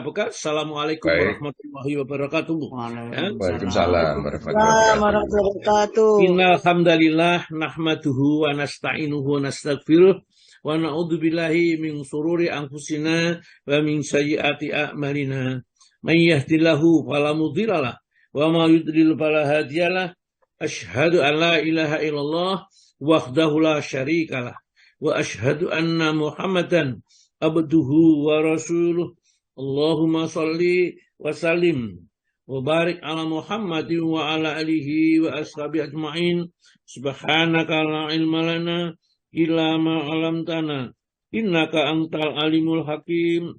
Apakah? Assalamualaikum Baik. warahmatullahi wabarakatuh. Ya. Waalaikumsalam warahmatullahi wabarakatuh. Innal hamdalillah nahmaduhu wa nasta'inuhu wa nastaghfiruh wa na'udzu billahi min shururi anfusina wa min sayyiati a'malina. Man yahdihillahu fala mudhillalah wa may yudlil fala hadiyalah. Asyhadu an la ilaha illallah wahdahu la syarikalah wa asyhadu anna Muhammadan abduhu wa rasuluh. Allahumma shalli wa sallim wa barik ala Muhammadin wa ala alihi wa ashabi ajma'in. Subhanaka la ilma lana illa ma 'allamtana innaka antal alimul hakim.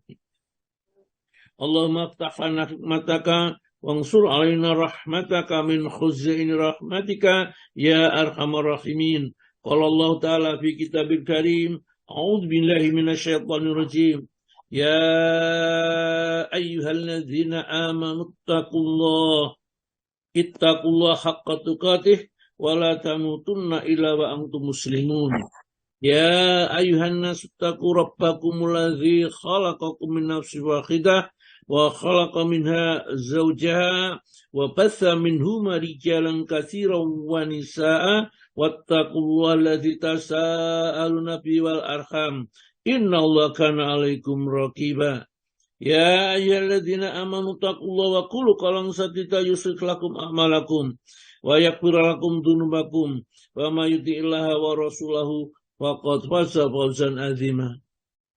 Allahumma aftah lana hikmataka wansur alaina rahmataka min khuzaini rahmatika ya arhamar rahimin. Qala Allah ta'ala fi kitabil karim, a'udzu billahi minasyaitonir rajim. Ya ayyuhalladzina amanu ittaqullaha haqqa tuqatih wa la tamutunna illa wa antum muslimun. Ya ayyuhan nas ittaqu rabbakumul ladzi khalaqakum min nafsin wahidah wa khalaqa minha zawjaha wa batha minhuma rijalan katsiran wa nisaa'a wattaqullaha alladzi tasaaluna bihi wal arham innallaha kana 'alaikum raqiba. Ya ayyuhalladzina amanu taqullaha wa qulu qawlan sadida yuslih lakum a'malakum wa yaghfir lakum dzunubakum wa may yuti'illaha wa rasulahu faqad faza fawzan 'azima.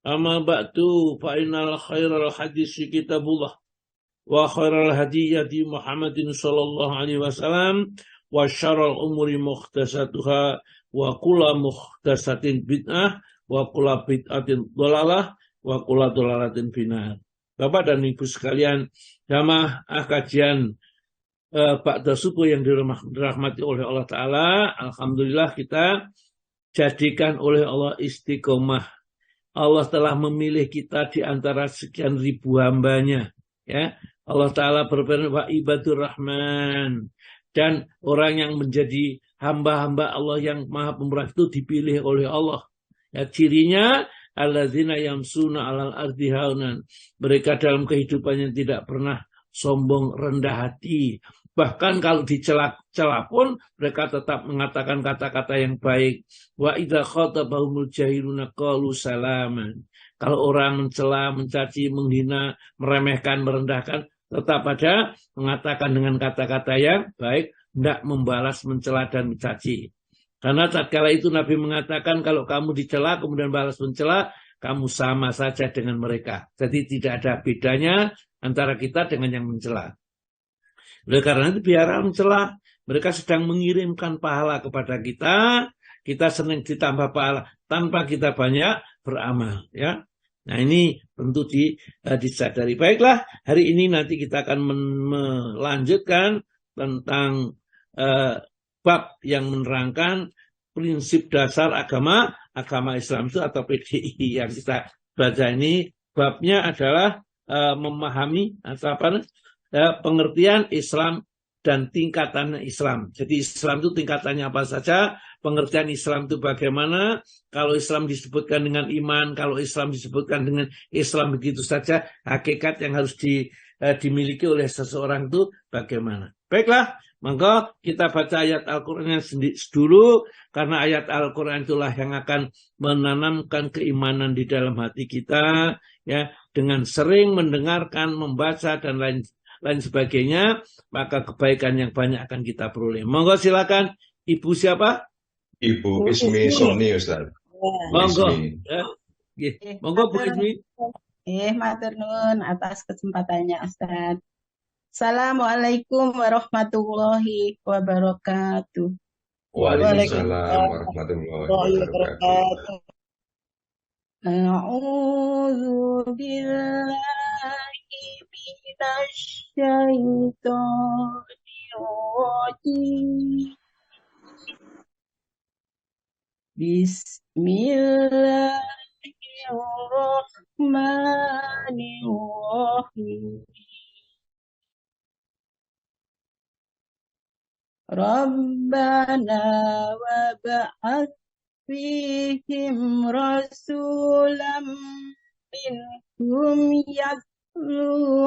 Amma ba'du fa innal khairal hadisi kitabullah wa khairal hadiyati Muhammadin sallallahu alaihi wasallam wa syarrul umuri muhdatsatuha wa kullu muhdatsatin bid'ah wa kullu bid'atin dhalalah wa kullu dhalalatin finnar. Bapak dan Ibu sekalian, jamaah kajian ba'da subuh yang dirahmati oleh Allah Ta'ala, alhamdulillah kita jadikan oleh Allah istiqomah. Allah telah memilih kita di antara sekian ribu hambanya. Ya, Allah Ta'ala berfirman wa ibadur rahman. Dan orang yang menjadi hamba-hamba Allah yang maha pemurah itu dipilih oleh Allah. Ya, cirinya alladzina yamsuna alal ardi haunan. Mereka dalam kehidupannya tidak pernah sombong, rendah hati. Bahkan kalau dicela pun mereka tetap mengatakan kata-kata yang baik. Wa idza khatabahumul jahiluna qalu salaman. Kalau orang mencela, mencaci, menghina, meremehkan, merendahkan, tetap ada mengatakan dengan kata-kata yang baik, tidak membalas mencela dan mencaci. Karena tatkala itu Nabi mengatakan kalau kamu dicela kemudian balas mencela, kamu sama saja dengan mereka. Jadi tidak ada bedanya antara kita dengan yang mencela. Oleh karena itu biarlah mencela, mereka sedang mengirimkan pahala kepada kita, kita senang ditambah pahala tanpa kita banyak beramal. Ya. Nah ini tentu disadari. Baiklah, hari ini nanti kita akan melanjutkan tentang bab yang menerangkan prinsip dasar agama Islam itu atau PDI yang kita baca ini. Babnya adalah memahami atau pengertian Islam dan tingkatan Islam. Jadi Islam itu tingkatannya apa saja, pengertian Islam itu bagaimana, kalau Islam disebutkan dengan iman, kalau Islam disebutkan dengan Islam begitu saja, hakikat yang harus dimiliki oleh seseorang itu bagaimana. Baiklah, maka kita baca ayat Al-Quran dulu, karena ayat Al-Quran itulah yang akan menanamkan keimanan di dalam hati kita, ya, dengan sering mendengarkan, membaca, dan lain sebagainya, maka kebaikan yang banyak akan kita peroleh. Monggo silakan, Ibu siapa? Ibu Ismi Soni, Ustaz. Monggo. Monggo Bu Ismi. Matur nuwun atas kesempatannya, Ustaz. Assalamualaikum warahmatullahi wabarakatuh. Waalaikumsalam warahmatullahi wabarakatuh. A'udzu billahi minasyaitonir rajim. Bismillahirrahmanirrahim. Rabbana wa ba'ath fihim rasulam minhum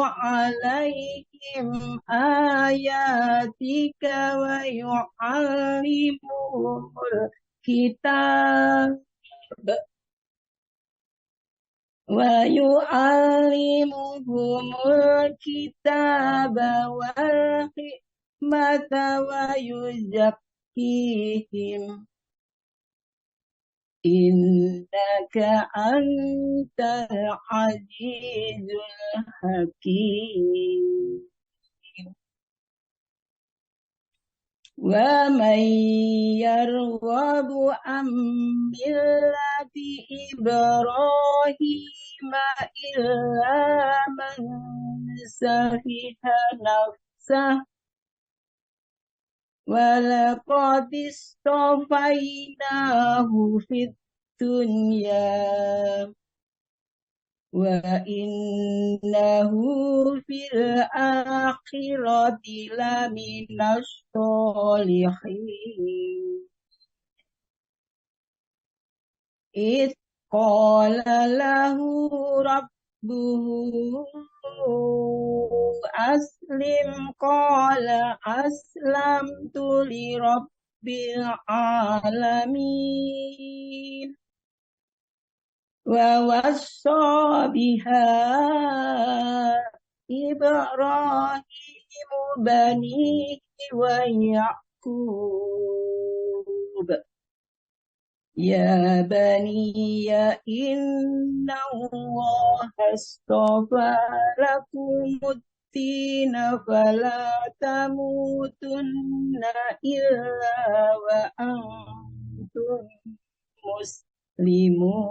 عليهم آياتك ويعلمهم الكتاب والحكمة ويزكيهم إنك أنت العزيز الحكيم ومن يرغب عن ملة إبراهيم إلا من سفه نفسه ولقد اصطفيناه في الدنيا وإنه في الآخرة لمن الصالحين إذ قال له ربه أسلم قال أسلمت لرب العالمين ووصى بها إبراهيم بنيه ويعقوب يا بني إن الله اصطفى لكم الدين فلا تموتن إلا وأنتم مسلمون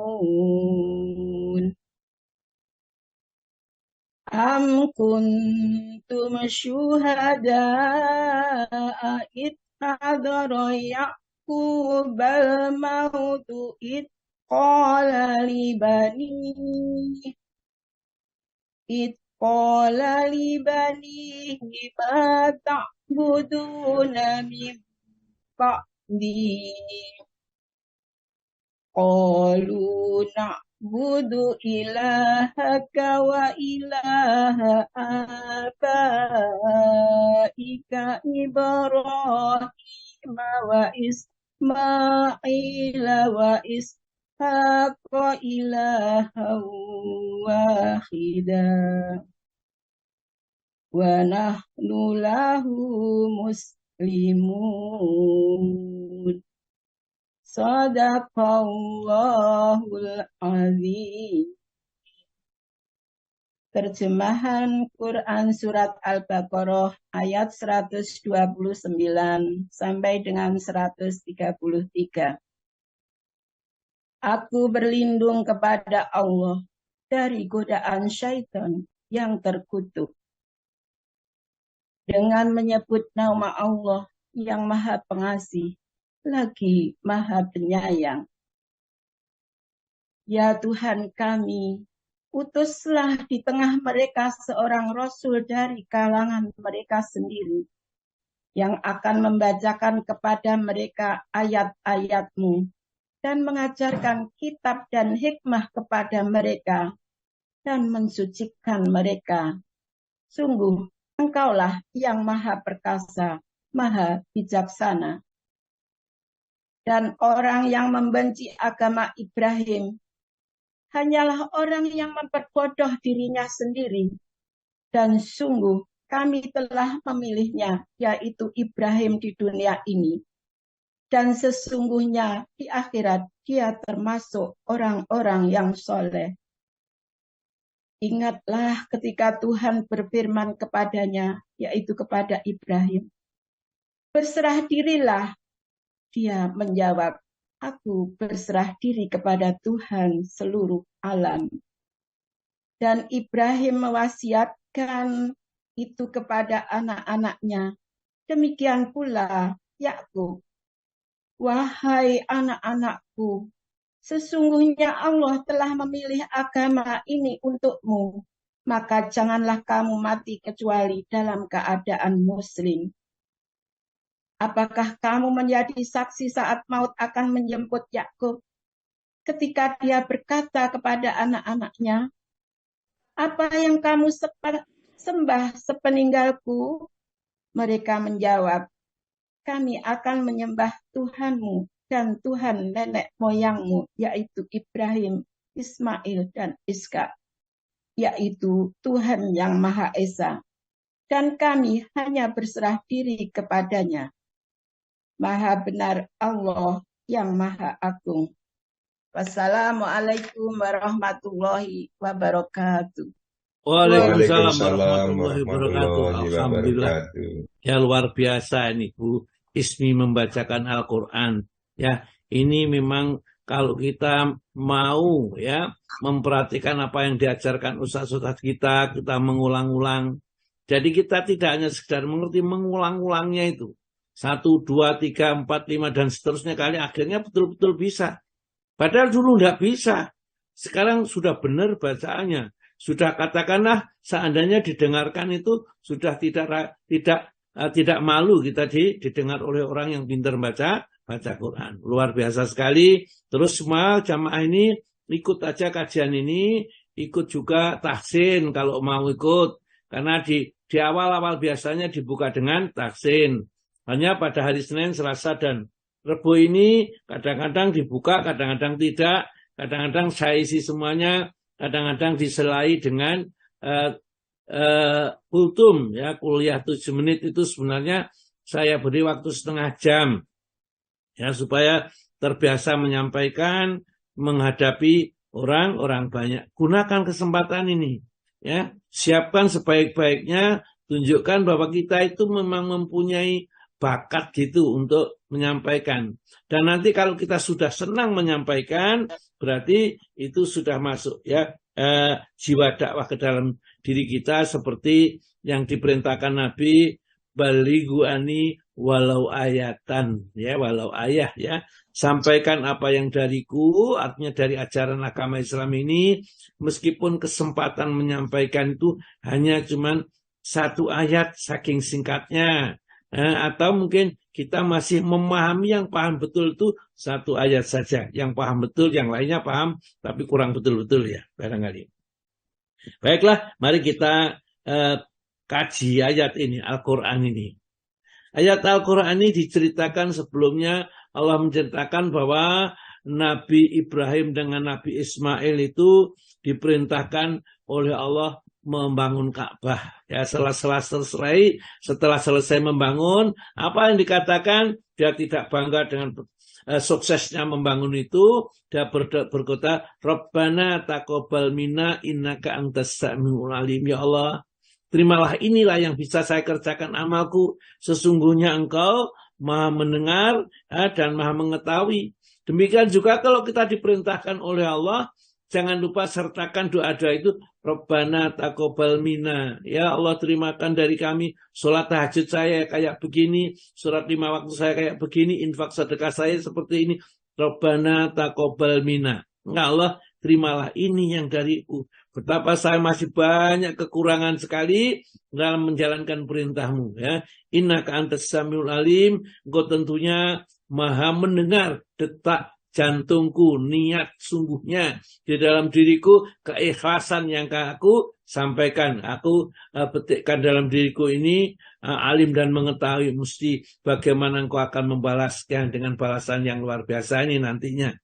أم كنتم شهداء إذ حضر يعقوب الموت إذ قال لبنيه ما تعبدون من بعدي قالوا نعبد إلهك وإله آبائك إبراهيم وإسماعيل وإسحاق إلها واحدا ونحن له مسلمون Sadaqallahul azim. Terjemahan Quran Surat Al-Baqarah ayat 129 sampai dengan 133. Aku berlindung kepada Allah dari godaan syaitan yang terkutuk. Dengan menyebut nama Allah yang Maha Pengasih lagi Maha Penyayang. Ya Tuhan kami, utuslah di tengah mereka seorang Rasul dari kalangan mereka sendiri, yang akan membacakan kepada mereka ayat-ayat-Mu, dan mengajarkan kitab dan hikmah kepada mereka, dan mensucikan mereka. Sungguh, Engkaulah yang Maha Perkasa, Maha Bijaksana. Dan orang yang membenci agama Ibrahim hanyalah orang yang memperbodoh dirinya sendiri. Dan sungguh kami telah memilihnya, yaitu Ibrahim di dunia ini. Dan sesungguhnya di akhirat dia termasuk orang-orang yang soleh. Ingatlah ketika Tuhan berfirman kepadanya, yaitu kepada Ibrahim. Berserah dirilah. Dia menjawab, aku berserah diri kepada Tuhan seluruh alam. Dan Ibrahim mewasiatkan itu kepada anak-anaknya. Demikian pula Yakub. Wahai anak-anakku, sesungguhnya Allah telah memilih agama ini untukmu. Maka janganlah kamu mati kecuali dalam keadaan muslim. Apakah kamu menjadi saksi saat maut akan menjemput Yakub ketika dia berkata kepada anak-anaknya, apa yang kamu sembah sepeninggalku? Mereka menjawab, kami akan menyembah Tuhanmu dan Tuhan nenek moyangmu, yaitu Ibrahim, Ismail, dan Ishak, yaitu Tuhan yang Maha Esa. Dan kami hanya berserah diri kepadanya. Maha benar Allah yang Maha Agung. Wassalamualaikum warahmatullahi wabarakatuh. Waalaikumsalam Waalaikumsalam warahmatullahi wabarakatuh. warahmatullahi Alhamdulillah. wabarakatuh. Ya luar biasa ini Bu Ismi membacakan Al-Quran. Ya, ini memang kalau kita mau ya memperhatikan apa yang diajarkan ustaz-ustaz kita mengulang-ulang. Jadi kita tidak hanya sekedar mengerti mengulang-ulangnya itu. 1, 2, 3, 4, 5 dan seterusnya kali akhirnya betul-betul bisa. Padahal dulu tidak bisa. Sekarang sudah benar bacaannya. Sudah katakanlah seandainya didengarkan itu sudah tidak malu kita didengar oleh orang yang pintar baca Quran. Luar biasa sekali. Terus semua jamaah ini ikut aja kajian ini, ikut juga tahsin kalau mau ikut. Karena di awal-awal biasanya dibuka dengan tahsin. Hanya pada hari Senin, Selasa, dan Rabu ini kadang-kadang dibuka, kadang-kadang tidak. Kadang-kadang saya isi semuanya, kadang-kadang diselai dengan kultum, ya, kuliah 7 menit itu sebenarnya saya beri waktu setengah jam, ya, supaya terbiasa menyampaikan, menghadapi orang-orang banyak. Gunakan kesempatan ini, ya, siapkan sebaik-baiknya, tunjukkan bahwa kita itu memang mempunyai bakat gitu untuk menyampaikan. Dan nanti kalau kita sudah senang menyampaikan, berarti itu sudah masuk ya jiwa dakwah ke dalam diri kita seperti yang diperintahkan Nabi, balighu ani walau ayatan, ya, walau ayah, ya, sampaikan apa yang dariku, artinya dari ajaran agama Islam ini, meskipun kesempatan menyampaikan itu hanya cuman 1 ayat saking singkatnya. Atau mungkin kita masih memahami yang paham betul itu 1 ayat saja. Yang paham betul, yang lainnya paham, tapi kurang betul-betul ya, barangkali. Baiklah, mari kita kaji ayat ini, Al-Quran ini. Ayat Al-Quran ini diceritakan sebelumnya, Allah menceritakan bahwa Nabi Ibrahim dengan Nabi Ismail itu diperintahkan oleh Allah membangun Ka'bah. Ya, setelah selesai membangun, apa yang dikatakan? Dia tidak bangga dengan suksesnya membangun itu. Dia berkata, Rabbana taqabbal minna innaka antas samiul alim. Ya Allah, terimalah inilah yang bisa saya kerjakan amalku. Sesungguhnya Engkau Maha mendengar dan Maha mengetahui. Demikian juga kalau kita diperintahkan oleh Allah, jangan lupa sertakan doa-doa itu. Rabbana taqabbal minna. Ya Allah, terimakan dari kami sholat tahajud saya kayak begini, sholat 5 waktu saya kayak begini, infak sedekah saya seperti ini. Rabbana taqabbal minna. Ya Allah, terimalah ini yang dariku. Betapa saya masih banyak kekurangan sekali dalam menjalankan perintahmu. Ya. Innaka antas samiul alim. Engkau tentunya Maha mendengar detak jantungku, niat sungguhnya di dalam diriku, keikhlasan yang aku sampaikan, aku petikkan dalam diriku ini, alim dan mengetahui mesti bagaimana engkau akan membalaskan dengan balasan yang luar biasa ini nantinya.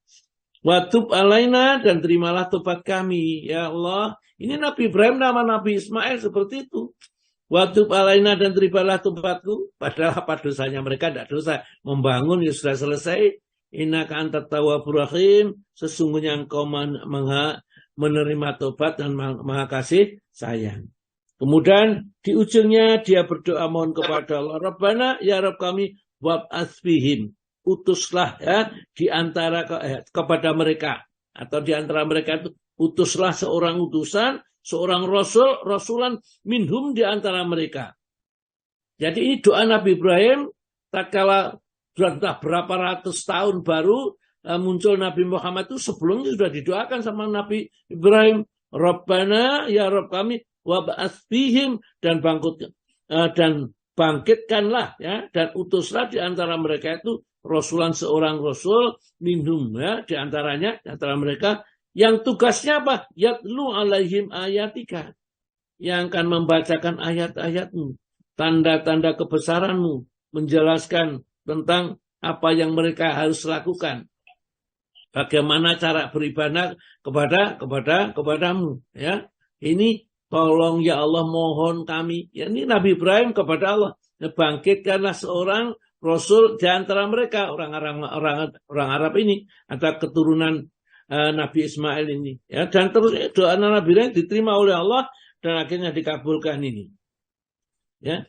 Wa tub alaina, dan terimalah tobat kami, ya Allah. Ini Nabi Ibrahim nama Nabi Ismail seperti itu. Wa tub alaina, dan terimalah tobatku. Padahal apa dosanya mereka? Tidak dosa, membangun ya sudah selesai. Innaka antat tawwabur rahim, sesungguhnya engkau menerima tobat dan maha kasih sayang. Kemudian di ujungnya dia berdoa mohon kepada Allah, Rabbana, ya Rabb kami, wab'ats fihim, utuslah ya di antara kepada mereka, atau di antara mereka itu utuslah seorang utusan, seorang rasulan minhum di antara mereka. Jadi ini doa Nabi Ibrahim tatkala sudah berapa ratus tahun baru muncul Nabi Muhammad itu, sebelumnya sudah didoakan sama Nabi Ibrahim, Rabbana, ya Rabb kami, wab'ats fihim, dan bangkitkanlah ya, dan utuslah di antara mereka itu rasulan, seorang rasul minhum ya, di antara mereka Yang tugasnya apa? Yatlu alaihim ayatika. Yang akan membacakan ayat-ayatmu, tanda-tanda kebesaranmu, menjelaskan tentang apa yang mereka harus lakukan. Bagaimana cara beribadah kepadamu, ya. Ini tolong ya Allah, mohon kami. Ya, ini Nabi Ibrahim kepada Allah, bangkitkanlah seorang rasul di antara mereka, orang Arab ini, atau keturunan Nabi Ismail ini, ya. Dan terus doa Nabi Ibrahim diterima oleh Allah dan akhirnya dikabulkan ini, ya.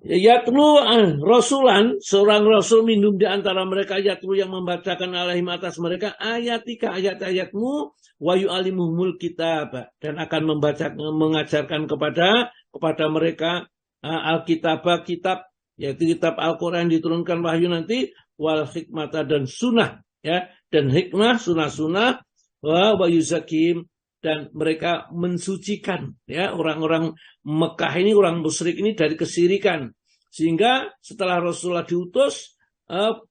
Yatlu rasulan, seorang rasul minum di antara mereka, yatlu yang membacakan alaihim atas mereka ayatika, ayat-ayatmu, wa yu'alimuhumul kitab, dan akan mengajarkan kepada mereka alkitab, kitab, yaitu kitab Al-Quran diturunkan wahyu nanti, wal hikmata, dan sunnah, ya, dan hikmah, sunnah-sunnah, wa yuzakim, dan mereka mensucikan, ya, orang-orang Mekah ini, orang musyrik ini dari kesirikan, sehingga setelah Rasulullah diutus,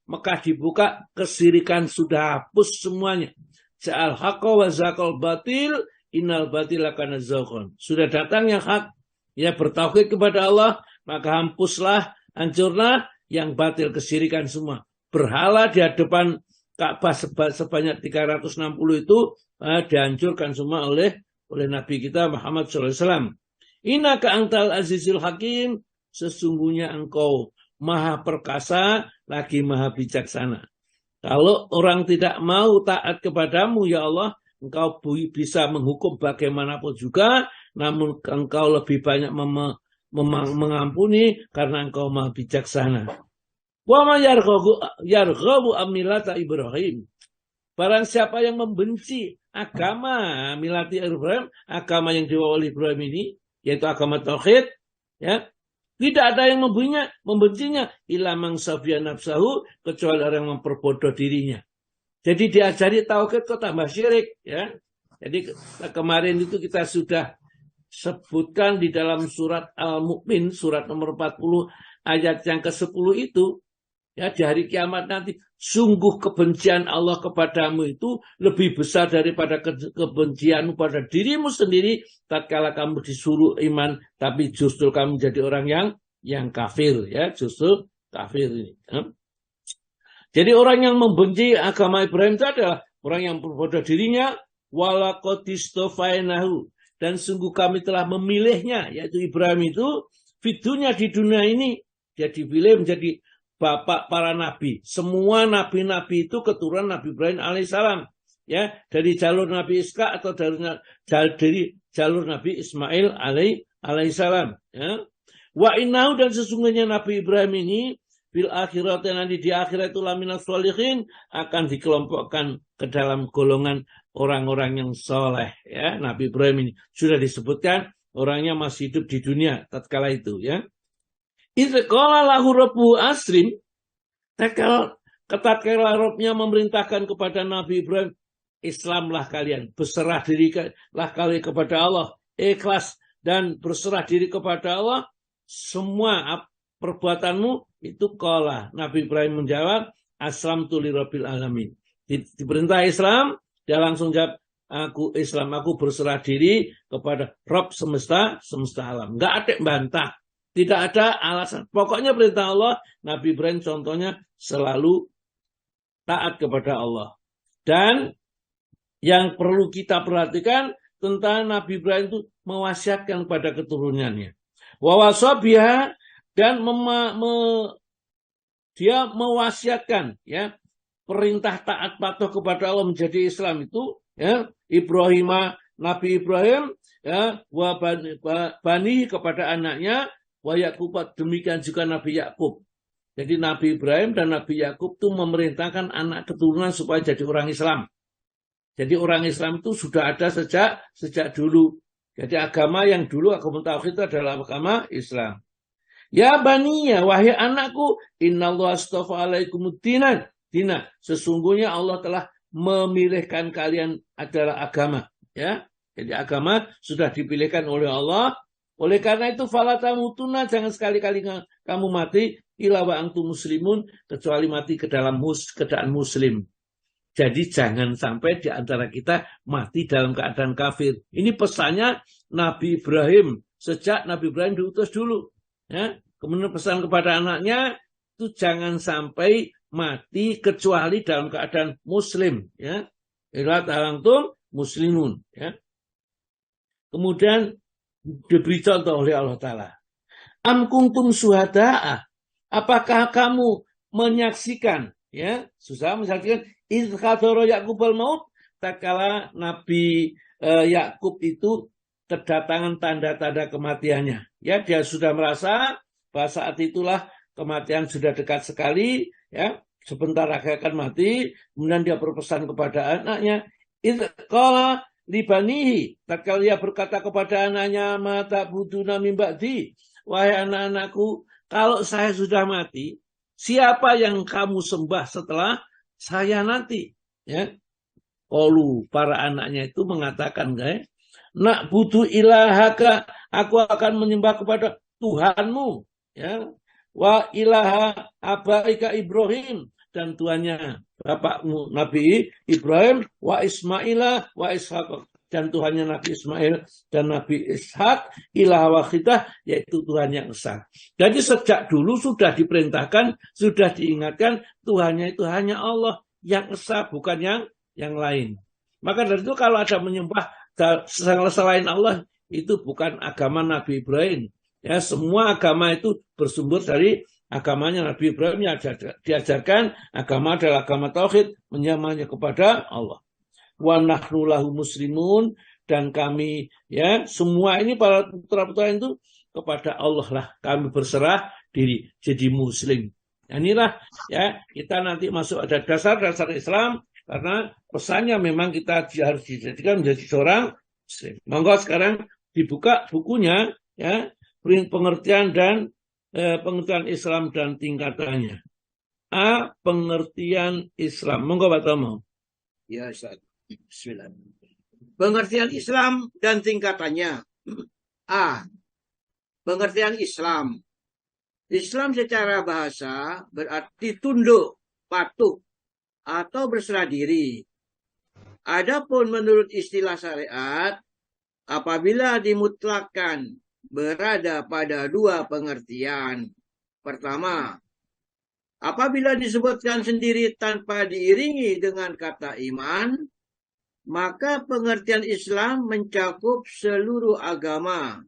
Mekah dibuka, kesirikan sudah hapus semuanya. Ja'al haqqa wa zaqal batil, innal batila kana zaqan. Sudah datang yang hak, ya, bertauhid kepada Allah, maka hapuslah, hancurlah yang batil, kesirikan semua. Berhala di hadapan Ka'bah sebanyak 360 itu dihancurkan semua oleh Nabi kita Muhammad SAW. Innaka antal azizul hakim, sesungguhnya engkau maha perkasa lagi maha bijaksana. Kalau orang tidak mau taat kepadamu ya Allah, engkau bisa menghukum bagaimanapun juga, namun engkau lebih banyak mengampuni karena engkau maha bijaksana. Wa ma yarghabu amilata Ibrahim. Barang siapa yang membenci agama milati Ibrahim, agama yang dibawa oleh Ibrahim ini, yaitu agama tauhid, ya, tidak ada yang membencinya illa man safiya nafsahu, kecuali orang yang memperbodoh dirinya. Jadi diajari tauhid kok tambah syirik, ya. Jadi kemarin itu kita sudah sebutkan di dalam surat Al-Mu'min, surat nomor 40 ayat yang ke-10 itu, ya, di hari kiamat nanti, sungguh kebencian Allah kepadamu itu lebih besar daripada kebencianmu pada dirimu sendiri tatkala kamu disuruh iman, tapi justru kamu jadi orang yang kafir, ya, justru kafir ini. Ya. Jadi orang yang membenci agama Ibrahim itu adalah orang yang berbodoh dirinya, walaqodistofainahu, dan sungguh kami telah memilihnya, yaitu Ibrahim itu, fitunya di dunia ini, dia dipilih menjadi bapak para nabi. Semua nabi-nabi itu keturunan Nabi Ibrahim alaihissalam, ya, dari jalur Nabi Ishak atau dari jalur Nabi Ismail alaihissalam, ya. Wa innahu, dan sesungguhnya Nabi Ibrahim ini bil akhirat, nanti di akhirat itu laminas sholihin, akan dikelompokkan ke dalam golongan orang-orang yang soleh, ya. Nabi Ibrahim ini sudah disebutkan orangnya masih hidup di dunia tatkala itu, ya. Qala lahu rabbu asrim, tatkala Rabbnya memerintahkan kepada Nabi Ibrahim, Islamlah kalian, berserah dirilah kalian kepada Allah, ikhlas dan berserah diri kepada Allah, semua perbuatanmu itu. Qala, Nabi Ibrahim menjawab, aslamtu lirabbil alamin. Diperintah Islam, dia langsung jawab, aku Islam, aku berserah diri kepada Rabb semesta alam. Enggak ada bantah. Tidak ada alasan. Pokoknya perintah Allah, Nabi Ibrahim contohnya selalu taat kepada Allah. Dan yang perlu kita perhatikan tentang Nabi Ibrahim itu mewasiatkan pada keturunannya. Wawasobiha, dan dia mewasiatkan, ya, perintah taat patuh kepada Allah menjadi Islam itu, ya, Nabi Ibrahim, ya, bani kepada anaknya, wa Yakub, demikian juga Nabi Yakub. Jadi Nabi Ibrahim dan Nabi Yakub itu memerintahkan anak keturunan supaya jadi orang Islam. Jadi orang Islam itu sudah ada sejak dulu. Jadi agama yang dulu, agama tauhid itu adalah agama Islam. Ya baniya, wahai anakku, innallaha astafa alaikumuddina, sesungguhnya Allah telah memilihkan kalian adalah agama, ya. Jadi agama sudah dipilihkan oleh Allah. Oleh karena itu, fala tamutunna, jangan sekali-kali kamu mati illa wa antum muslimun, kecuali mati ke dalam keadaan muslim. Jadi jangan sampai di antara kita mati dalam keadaan kafir. Ini pesannya Nabi Ibrahim. Sejak Nabi Ibrahim diutus dulu. Ya. Kemudian pesan kepada anaknya, itu jangan sampai mati kecuali dalam keadaan muslim. Ya. Ila ta'antum muslimun. Ya. Kemudian diberi contoh oleh Allah Ta'ala. Am kuntum syuhada'a. Apakah kamu menyaksikan, ya, susah menyaksikan idh hadara Ya'qubal maut, tatkala Nabi Yakub itu terdatangan tanda-tanda kematiannya. Ya, dia sudah merasa bahwa saat itulah kematian sudah dekat sekali, ya, sebentar lagi akan mati. Kemudian dia berpesan kepada anaknya, idh qala libanihi, tatkala dia berkata kepada anaknya, mata buduna min ba'di, wahai anak-anakku, kalau saya sudah mati, siapa yang kamu sembah setelah saya nanti? Ya, para anaknya itu mengatakan, nak butuh ilahaka, aku akan menyembah kepada Tuhanmu, ya, wa ilaha abaika Ibrahim, dan Tuhannya bapakmu Nabi Ibrahim, wa Ismailah wa Ishaq, dan Tuhannya Nabi Ismail dan Nabi Ishak, ilah wahidah, yaitu Tuhan yang esa. Jadi sejak dulu sudah diperintahkan, sudah diingatkan, Tuhannya itu hanya Allah yang esa, bukan yang lain. Maka dari itu kalau ada menyembah selain Allah, itu bukan agama Nabi Ibrahim. Ya, semua agama itu bersumber dari agamanya Nabi Ibrahim yang diajarkan. Agama adalah agama tauhid, menyembahnya kepada Allah. Wa nahnu lahu muslimun, dan kami, ya, semua ini para putra-putra itu kepada Allah lah kami berserah diri jadi muslim. Inilah, ya, kita nanti masuk ada dasar-dasar Islam, karena pesannya memang kita harus dijadikan menjadi seorang muslim. Monggo sekarang dibuka bukunya, ya, pengertian dan pengertian Islam dan tingkatannya. A. Pengertian Islam. Monggo Pak Tomo. Ya, Ustaz. Bismillah. Pengertian Islam dan tingkatannya. A. Pengertian Islam. Islam secara bahasa berarti tunduk, patuh, atau berserah diri. Adapun menurut istilah syariat, apabila dimutlakkan berada pada dua pengertian. Pertama, apabila disebutkan sendiri tanpa diiringi dengan kata iman, maka pengertian Islam mencakup seluruh agama,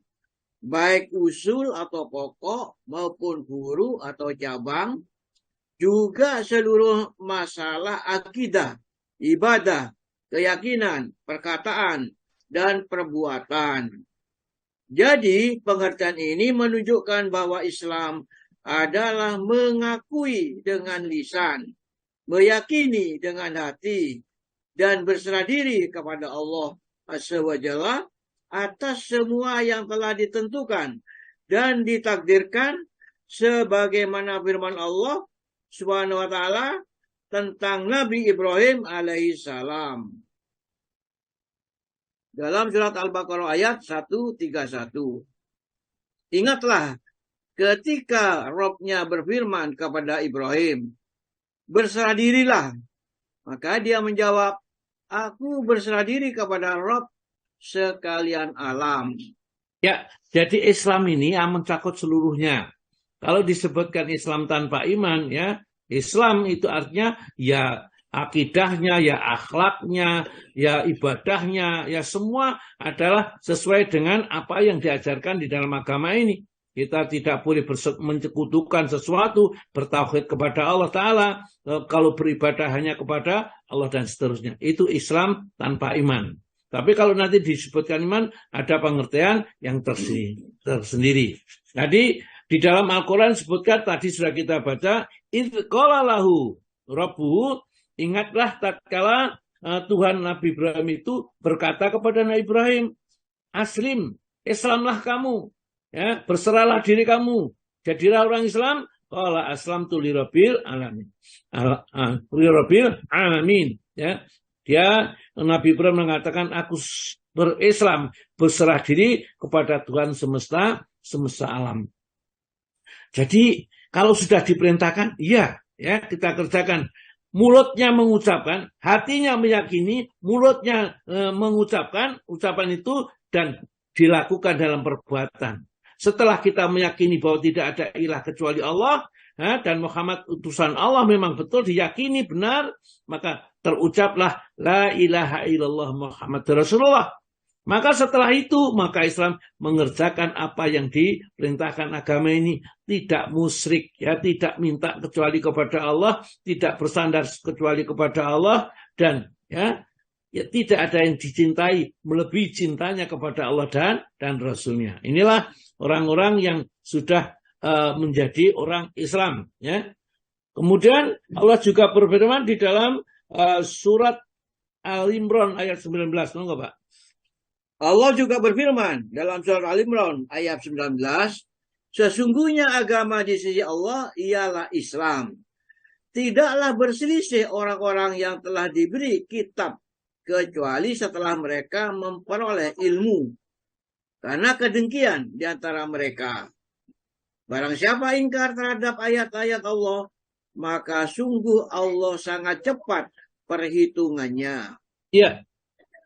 baik usul atau pokok maupun huru atau cabang, juga seluruh masalah akidah, ibadah, keyakinan, perkataan, dan perbuatan. Jadi pengertian ini menunjukkan bahwa Islam adalah mengakui dengan lisan, meyakini dengan hati, dan berserah diri kepada Allah Azza wa Jalla atas semua yang telah ditentukan dan ditakdirkan sebagaimana firman Allah Subhanahu wa taala tentang Nabi Ibrahim alaihissalam. Dalam surat Al-Baqarah ayat 131. Ingatlah ketika Rabb-nya berfirman kepada Ibrahim, berserah dirilah. Maka dia menjawab, aku berserah diri kepada Rabb sekalian alam. Ya, jadi Islam ini yang mencakup seluruhnya. Kalau disebutkan Islam tanpa iman, ya, Islam itu artinya ya akidahnya, ya akhlaknya, ya ibadahnya, ya semua adalah sesuai dengan apa yang diajarkan di dalam agama ini. Kita tidak boleh menyekutukan sesuatu, bertauhid kepada Allah Ta'ala, kalau beribadah hanya kepada Allah dan seterusnya. Itu Islam tanpa iman. Tapi kalau nanti disebutkan iman, ada pengertian yang tersendiri. Jadi di dalam Al-Quran disebutkan, tadi sudah kita baca, idh qala lahu rabbuhu, ingatlah tatkala Tuhan Nabi Ibrahim itu berkata kepada Nabi Ibrahim, aslim, Islamlah kamu. Ya, berserahlah diri kamu, jadilah orang Islam. Qala aslamtu lirabbil alamin. Lirabbil alamin. Ya, dia Nabi Ibrahim mengatakan aku berislam, berserah diri kepada Tuhan semesta alam. Jadi kalau sudah diperintahkan, iya, ya kita kerjakan. mulutnya mengucapkan, hatinya meyakini, mulutnya mengucapkan ucapan itu dan dilakukan dalam perbuatan. Setelah kita meyakini bahwa tidak ada ilah kecuali Allah, dan Muhammad utusan Allah memang betul diyakini benar, maka terucaplah la ilaha illallah Muhammad Rasulullah. Maka setelah itu, maka Islam mengerjakan apa yang diperintahkan agama ini. Tidak musyrik, ya, tidak minta kecuali kepada Allah, tidak bersandar kecuali kepada Allah, dan ya tidak ada yang dicintai melebihi cintanya kepada Allah dan Rasulnya. Inilah orang-orang yang sudah menjadi orang Islam. Ya. Kemudian Allah juga berfirman di dalam surat Al-Imran ayat 19. Enggak, Pak? Allah juga berfirman dalam surat Al-Imran ayat 19, sesungguhnya agama di sisi Allah ialah Islam. Tidaklah berselisih orang-orang yang telah diberi kitab kecuali setelah mereka memperoleh ilmu. Karena kedengkian di antara mereka. Barang siapa ingkar terhadap ayat-ayat Allah, maka sungguh Allah sangat cepat perhitungannya. Ya,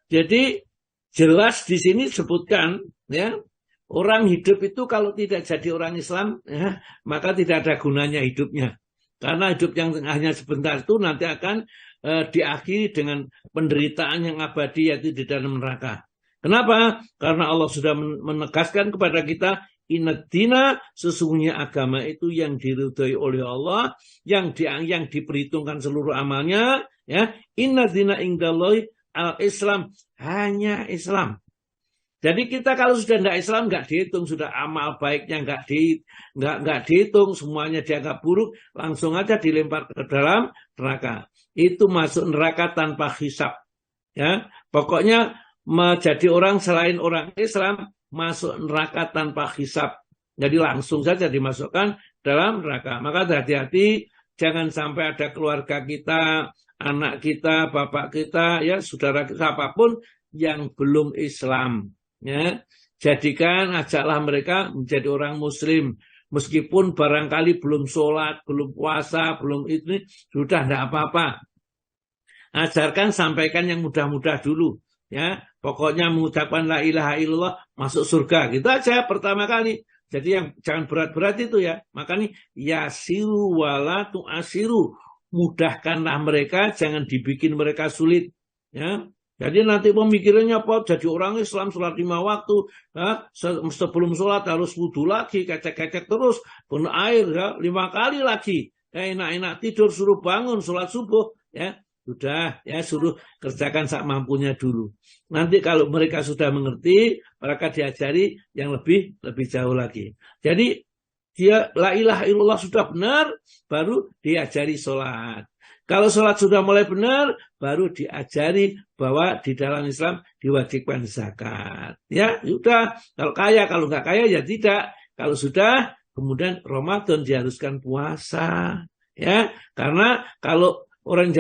jadi jelas di sini disebutkan, ya, orang hidup itu kalau tidak jadi orang Islam, ya, maka tidak ada gunanya hidupnya. Karena hidup yang hanya sebentar itu nanti akan diakhiri dengan penderitaan yang abadi, yaitu di dalam neraka. Kenapa? Karena Allah sudah menegaskan kepada kita, inadina, sesungguhnya agama itu yang diridhoi oleh Allah, yang diperhitungkan seluruh amalnya, ya. Inadina indallahi al-Islam, hanya Islam. Jadi kita kalau sudah tidak Islam nggak dihitung, sudah amal baiknya nggak dihitung, semuanya dianggap buruk, langsung aja dilempar ke dalam neraka. Itu masuk neraka tanpa hisab. Ya, pokoknya menjadi orang selain orang Islam masuk neraka tanpa hisab. Jadi langsung saja dimasukkan dalam neraka. Maka hati-hati, jangan sampai ada keluarga kita, anak kita, bapak kita, ya saudara kita, apapun yang belum Islam. Ya, jadikan, ajaklah mereka menjadi orang Muslim, meskipun barangkali belum sholat, belum puasa, belum itu, sudah tidak apa-apa. Ajarkan, sampaikan yang mudah-mudah dulu, ya. Pokoknya mengucapkan la ilaha illallah masuk surga, gitu aja pertama kali. Jadi yang jangan berat-berat itu, ya. Makanya yasiru wala tu'asiru, mudahkanlah mereka, jangan dibikin mereka sulit, ya. Jadi nanti pemikirannya apa? Jadi orang Islam sholat 5 waktu, ya, sebelum sholat harus wudhu lagi, kecek-kecek terus, penuh air, ya, 5 kali lagi, ya, enak-enak tidur, suruh bangun sholat subuh, ya, sudah, ya, suruh kerjakan sak mampunya dulu. Nanti kalau mereka sudah mengerti, mereka diajari yang lebih jauh lagi. Jadi dia la ilaha illallah sudah benar, baru diajari sholat. Kalau sholat sudah mulai benar, baru diajari bahwa di dalam Islam diwajibkan zakat. Ya, sudah. Kalau kaya, kalau nggak kaya ya tidak. Kalau sudah, kemudian Ramadan diharuskan puasa. Ya, karena kalau orang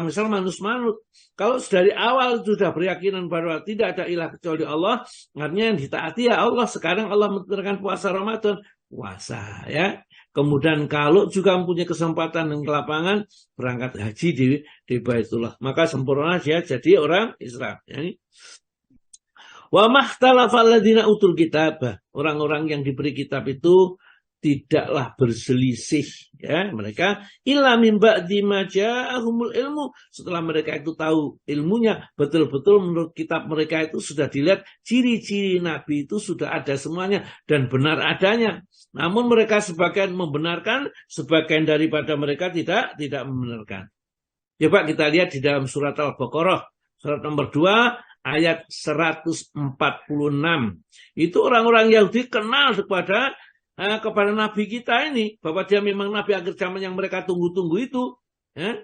Islam manut-manut. Kalau dari awal sudah berkeyakinan bahwa tidak ada ilah kecuali Allah, artinya yang ditaati ya Allah. Sekarang Allah menentukan puasa Ramadan, puasa, ya. Kemudian kalau juga mempunyai kesempatan dan kelapangan, berangkat haji di Baitullah. Maka sempurna dia jadi orang Islam. Wa mahtalafal ladzina utul kitab. Orang-orang yang diberi kitab itu tidaklah berselisih, ya, mereka illa min ba'di ma ja'ahumul ilmu, setelah mereka itu tahu ilmunya, betul-betul menurut kitab mereka itu sudah dilihat ciri-ciri nabi itu sudah ada semuanya dan benar adanya. Namun mereka sebagian membenarkan, sebagian daripada mereka tidak membenarkan. Coba kita lihat di dalam surat Al-Baqarah, surat nomor 2 ayat 146. Itu orang-orang Yahudi kenal kepada Nabi kita ini, bahwa dia memang Nabi akhir zaman yang mereka tunggu-tunggu itu. Ya.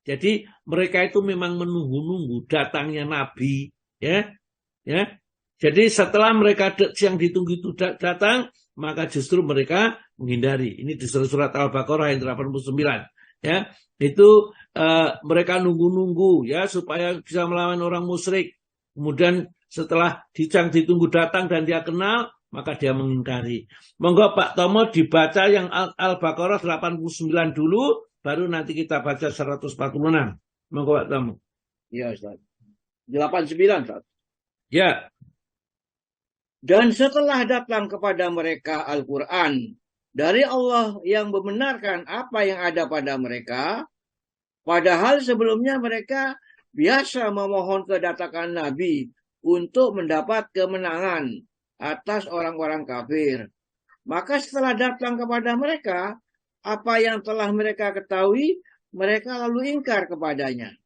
Jadi mereka itu memang menunggu-nunggu datangnya Nabi. Ya. Ya. Jadi setelah mereka yang ditunggu itu datang, maka justru mereka menghindari. Ini di surat Al-Baqarah yang 89. Ya. Itu mereka nunggu-nunggu, ya, supaya bisa melawan orang musyrik. Kemudian setelah ditunggu datang dan dia kenal, maka dia mengingkari. Monggo Pak Tomo dibaca yang Al-Baqarah 89 dulu, baru nanti kita baca 146. Monggo Pak Tamu. Ya Ustaz. 89 Ustaz. Ya. Dan setelah datang kepada mereka Al-Quran dari Allah yang membenarkan apa yang ada pada mereka, padahal sebelumnya mereka biasa memohon kedatangan Nabi untuk mendapat kemenangan atas orang-orang kafir. Maka setelah datang kepada mereka apa yang telah mereka ketahui, mereka lalu ingkar kepadanya.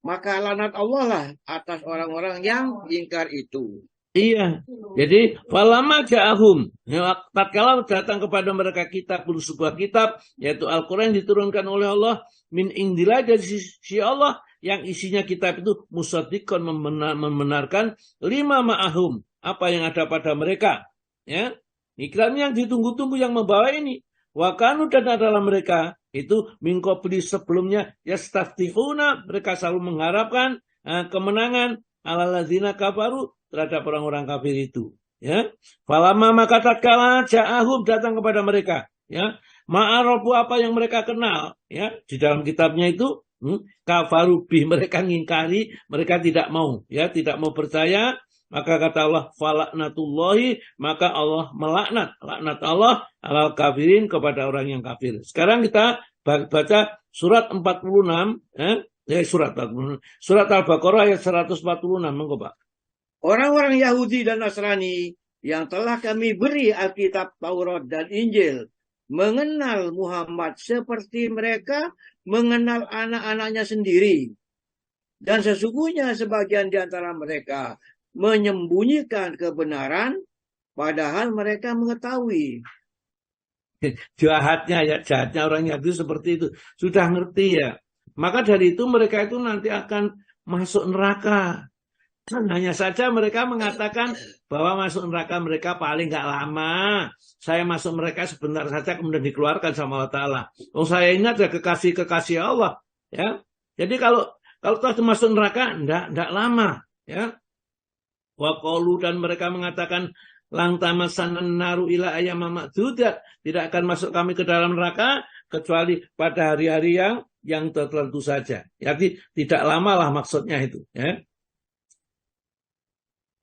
Maka laknat Allah lah atas orang-orang yang ingkar itu. Iya. Jadi falama ja'ahum, ya, tatkala datang kepada mereka kitab, sebuah kitab yaitu Al-Qur'an yang diturunkan oleh Allah min indillah, dari sisi Allah, yang isinya kitab itu musaddiqan, membenarkan lima ma'ahum, apa yang ada pada mereka, ya. Ikram yang ditunggu-tunggu yang membawa ini. Wa kanu, dan adalah mereka itu min qabli, sebelumnya yastaftihuna, mereka selalu mengharapkan kemenangan ala ladzina kafaru, terhadap orang-orang kafir itu, ya. Falamma, maka tatkala ja'ahum, datang kepada mereka, ya, ma'arafu, apa yang mereka kenal, ya, di dalam kitabnya itu, kafaru bih, mereka ngingkari, mereka tidak mau, ya, tidak mau percaya. Maka kata Allah, falaknatullahi, maka Allah melaknat, laknat Allah alal kafirin, kepada orang yang kafir. Sekarang kita baca surat 46, surat Al-Baqarah ayat 146, monggo Pak. Orang-orang Yahudi dan Nasrani yang telah kami beri Alkitab, Taurat, dan Injil mengenal Muhammad seperti mereka mengenal anak-anaknya sendiri. Dan sesungguhnya sebagian di antara mereka menyembunyikan kebenaran, padahal mereka mengetahui. Jahatnya orang Yahudi seperti itu. Sudah ngerti ya. Maka dari itu mereka itu nanti akan masuk neraka. Hanya saja mereka mengatakan bahwa masuk neraka mereka paling nggak lama. Saya masuk mereka sebentar saja kemudian dikeluarkan sama Allah Ta'ala. Oh, saya ini ada kekasih Allah, ya. Jadi kalau telah masuk neraka enggak lama, ya. Wa qalu, dan mereka mengatakan lang tamassanan naru ila ayyamam ma'dudat, tidak akan masuk kami ke dalam neraka kecuali pada hari-hari yang tertentu saja. Jadi tidak lama lah maksudnya itu, ya.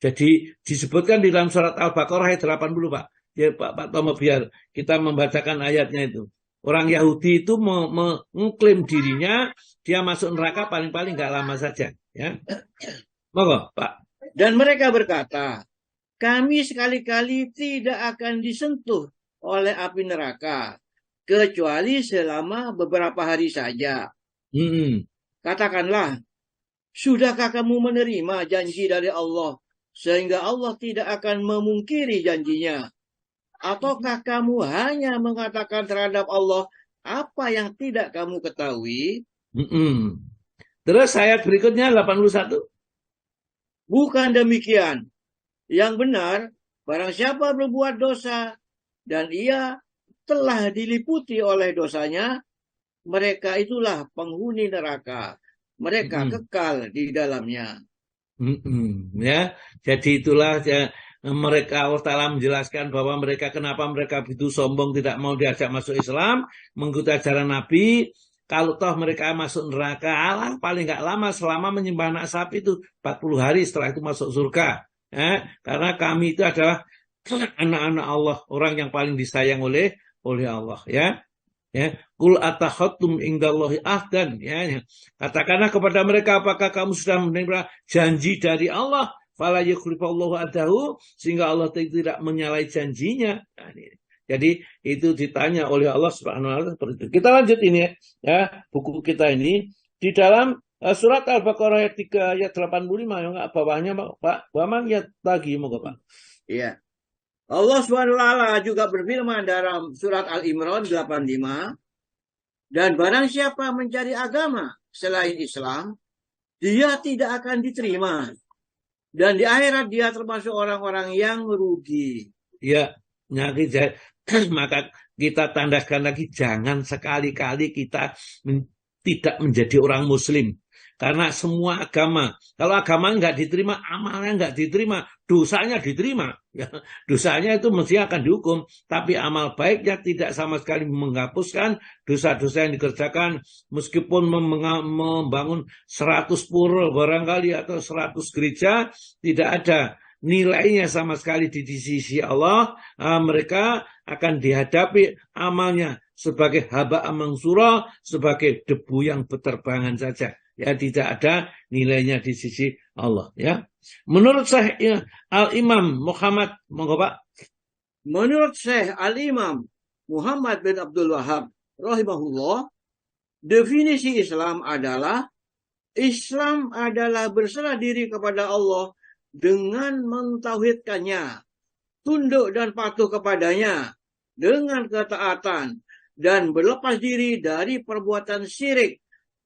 Jadi disebutkan di dalam surat Al-Baqarah ayat 80, Pak. Ya, Pak Tomo, biar kita membacakan ayatnya itu. Orang Yahudi itu mengklaim dirinya dia masuk neraka paling-paling nggak lama saja, ya. Monggo, Pak. Dan mereka berkata, kami sekali-kali tidak akan disentuh oleh api neraka kecuali selama beberapa hari saja. Katakanlah, sudahkah kamu menerima janji dari Allah sehingga Allah tidak akan memungkiri janjinya? Ataukah kamu hanya mengatakan terhadap Allah apa yang tidak kamu ketahui? Terus ayat berikutnya 81. Bukan demikian. Yang benar, barang siapa berbuat dosa dan ia telah diliputi oleh dosanya, mereka itulah penghuni neraka. Mereka kekal di dalamnya. Ya, jadi itulah ya, mereka, Allah Ta'ala menjelaskan bahwa mereka, kenapa mereka begitu sombong, tidak mau diajak masuk Islam, mengikuti ajaran Nabi. Kalau toh mereka masuk neraka, Allah paling nggak lama selama menyembah anak sapi itu 40 hari, setelah itu masuk surga. Karena kami itu adalah anak-anak Allah, orang yang paling disayang oleh Allah, ya. Ya, kul atakhadtum indallahi ahdan, ya. Katakanlah kepada mereka, apakah kamu sudah menerima janji dari Allah? Fala yukhlifallahu adahu, sehingga Allah tidak menyalahi janjinya. Nah, ini. Jadi itu ditanya oleh Allah Subhanahu wa taala seperti itu. Kita lanjut ini ya, buku kita ini di dalam surat Al-Baqarah ayat 3 ayat 85, ya enggak bawahnya Pak Bambang ya lagi moga Pak. Iya. Allah Subhanahu wa taala juga berfirman dalam surat Al-Imran 85, dan barang siapa mencari agama selain Islam, dia tidak akan diterima. Dan di akhirat dia termasuk orang-orang yang merugi. Ya, nyakit. Maka kita tandaskan lagi, jangan sekali-kali kita tidak menjadi orang Muslim. Karena semua agama, kalau agama nggak diterima, amalnya nggak diterima, dosanya diterima. Ya, dosanya itu mesti akan dihukum, tapi amal baiknya tidak sama sekali menghapuskan dosa-dosa yang dikerjakan, meskipun membangun 100 pura barangkali atau 100 gereja, tidak ada nilainya sama sekali di sisi Allah. Mereka akan dihadapi amalnya sebagai haba mansura, sebagai debu yang berterbangan saja. Ya, tidak ada nilainya di sisi Allah. Ya, menurut Syekh Al-Imam Muhammad, monggo Pak. Menurut Syekh Al-Imam Muhammad bin Abdul Wahab rahimahullah, definisi Islam adalah berserah diri kepada Allah dengan mentauhidkannya, tunduk dan patuh kepadanya dengan ketaatan, dan berlepas diri dari perbuatan syirik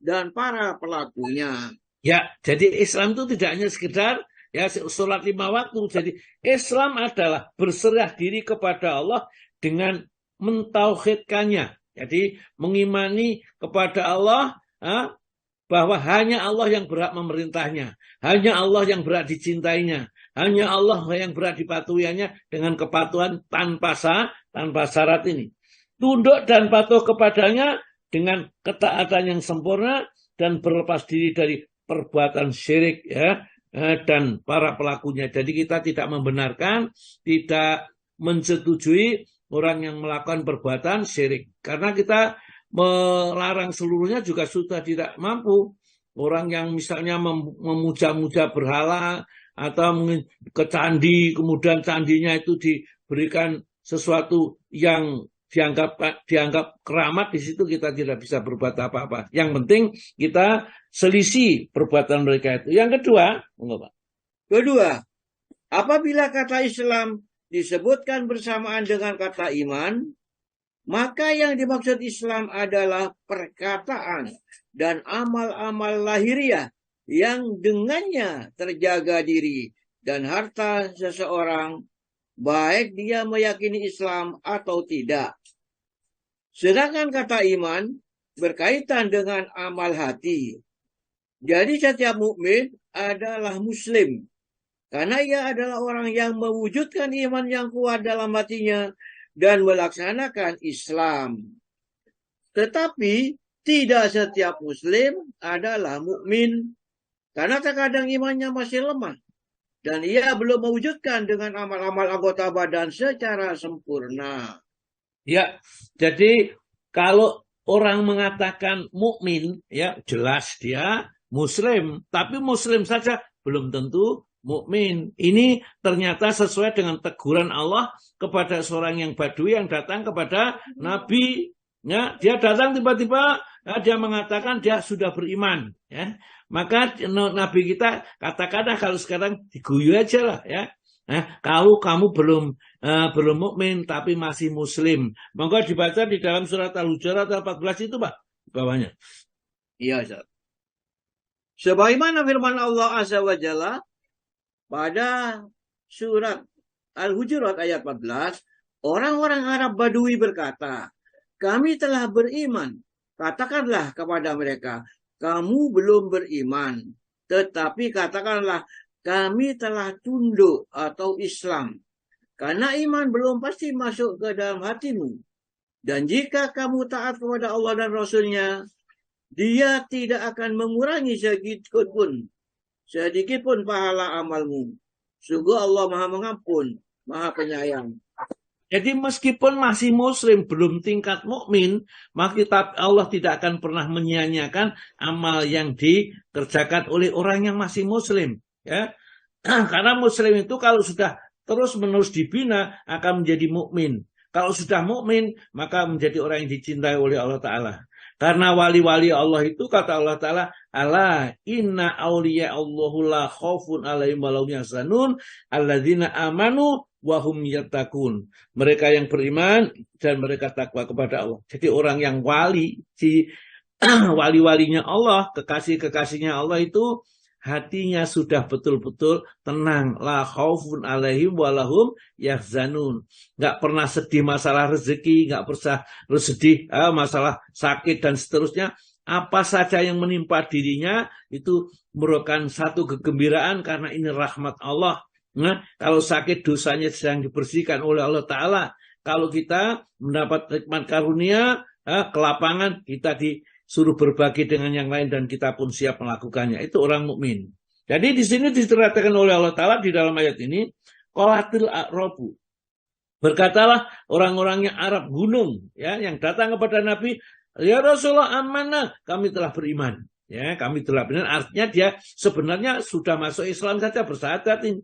dan para pelakunya. Ya, jadi Islam itu tidak hanya sekedar ya sholat 5 waktu. Jadi Islam adalah berserah diri kepada Allah dengan mentauhidkannya. Jadi mengimani kepada Allah bahwa hanya Allah yang berhak memerintahnya, hanya Allah yang berhak dicintainya, hanya Allah yang berhak dipatuhinya dengan kepatuhan tanpa syarat ini. Tunduk dan patuh kepadanya dengan ketaatan yang sempurna dan berlepas diri dari perbuatan syirik ya dan para pelakunya. Jadi kita tidak membenarkan, tidak menyetujui orang yang melakukan perbuatan syirik, karena kita melarang seluruhnya juga sudah tidak mampu. Orang yang misalnya memuja-muja berhala atau ke candi, kemudian candinya itu diberikan sesuatu yang dianggap keramat, di situ kita tidak bisa berbuat apa-apa. Yang penting kita selisih perbuatan mereka itu. Yang kedua, enggak Pak? Kedua, apabila kata Islam disebutkan bersamaan dengan kata iman, maka yang dimaksud Islam adalah perkataan dan amal-amal lahiriah yang dengannya terjaga diri dan harta seseorang, baik dia meyakini Islam atau tidak. Sedangkan kata iman berkaitan dengan amal hati. Jadi setiap mukmin adalah muslim, karena ia adalah orang yang mewujudkan iman yang kuat dalam hatinya dan melaksanakan Islam. Tetapi tidak setiap muslim adalah mukmin, karena terkadang imannya masih lemah dan ia belum mewujudkan dengan amal-amal anggota badan secara sempurna. Ya, jadi kalau orang mengatakan mukmin, ya jelas dia muslim, tapi muslim saja belum tentu mukmin. Ini ternyata sesuai dengan teguran Allah kepada seorang yang Badui yang datang kepada Nabi. Ya, dia datang tiba-tiba, ya, dia mengatakan dia sudah beriman. Ya, maka Nabi kita kata-kata kalau sekarang diguyu aja lah. Ya, kalau kamu belum mukmin tapi masih muslim, maka dibaca di dalam surat Al-Hujurat 14 itu Pak, bawahnya. Iya, Ustaz. Sebagaimana firman Allah Azza wa Jalla pada surat Al-Hujurat ayat 14, orang-orang Arab Badui berkata, kami telah beriman. Katakanlah kepada mereka, kamu belum beriman. Tetapi katakanlah, kami telah tunduk atau Islam. Karena iman belum pasti masuk ke dalam hatimu. Dan jika kamu taat kepada Allah dan Rasulnya, Dia tidak akan mengurangi sedikit pun pahala amalmu. Sungguh Allah Maha Mengampun, Maha Penyayang. Jadi meskipun masih muslim, belum tingkat mukmin, maka Allah tidak akan pernah menyia-nyiakan amal yang dikerjakan oleh orang yang masih muslim. Ya, karena muslim itu kalau sudah terus-menerus dibina akan menjadi mukmin. Kalau sudah mukmin, maka menjadi orang yang dicintai oleh Allah Ta'ala. Karena wali-wali Allah itu kata Allah Ta'ala, ala inna awliya Allahu la khaufun alaihim wa lahum yahzanun alladzina amanu wa hum yattaqun. Mereka yang beriman dan mereka takwa kepada Allah. Jadi orang yang wali-walinya Allah, kekasih-kekasihnya Allah itu hatinya sudah betul-betul tenang. La khaufun alaihim wa lahum yahzanun. Enggak pernah sedih masalah rezeki, enggak pernah sedih masalah sakit dan seterusnya. apa saja yang menimpa dirinya itu merupakan satu kegembiraan karena ini rahmat Allah. Nah, kalau sakit dosanya sedang dibersihkan oleh Allah Ta'ala. Kalau kita mendapat nikmat karunia, kelapangan, kita disuruh berbagi dengan yang lain dan kita pun siap melakukannya. Itu orang mukmin. Jadi di sini diceritakan oleh Allah Ta'ala di dalam ayat ini, qalatil a'rabu. Berkatalah orang-orang yang Arab gunung, ya, yang datang kepada Nabi, ya Rasulullah amanah, kami telah beriman. Ya, kami telah beriman. Artinya dia sebenarnya sudah masuk Islam saja, bersyahadat ini.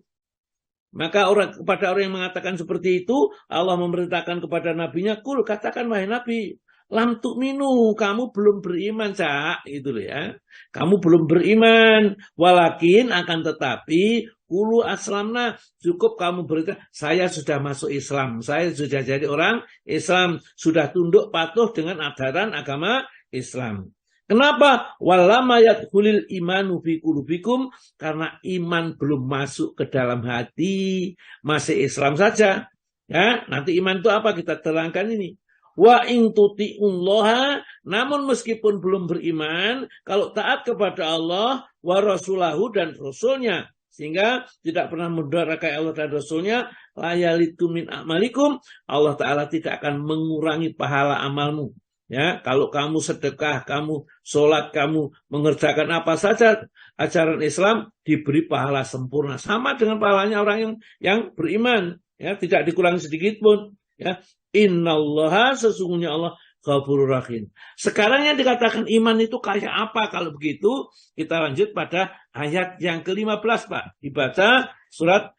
Maka kepada orang yang mengatakan seperti itu, Allah memerintahkan kepada nabinya, kul, katakan wahai Nabi, lam tu'minu, kamu belum beriman, Cak, itu loh ya. Kamu belum beriman, walakin akan tetapi kulu aslamna, cukup kamu berita, saya sudah masuk Islam, saya sudah jadi orang Islam, sudah tunduk patuh dengan ajaran agama Islam. Kenapa? Walama yadkhulil imanu fi qulubikum, karena iman belum masuk ke dalam hati, masih Islam saja. Ya, nanti iman itu apa? Kita terangkan ini. Wa in tuti'ullaha, namun meskipun belum beriman, kalau taat kepada Allah wa rasulahu dan rasulnya, sehingga tidak pernah mendurhakai Allah dan rasulnya, la yalitu min a'malikum, Allah Ta'ala tidak akan mengurangi pahala amalmu. Ya, kalau kamu sedekah, kamu sholat, kamu mengerjakan apa saja ajaran Islam, diberi pahala sempurna, sama dengan pahalanya orang yang beriman, ya, tidak dikurangi sedikit pun. Ya, innallaha, sesungguhnya Allah Ghafurur Rahim. Sekarang yang dikatakan iman itu kayak apa? Kalau begitu, kita lanjut pada ayat yang ke-15, Pak. Dibaca surat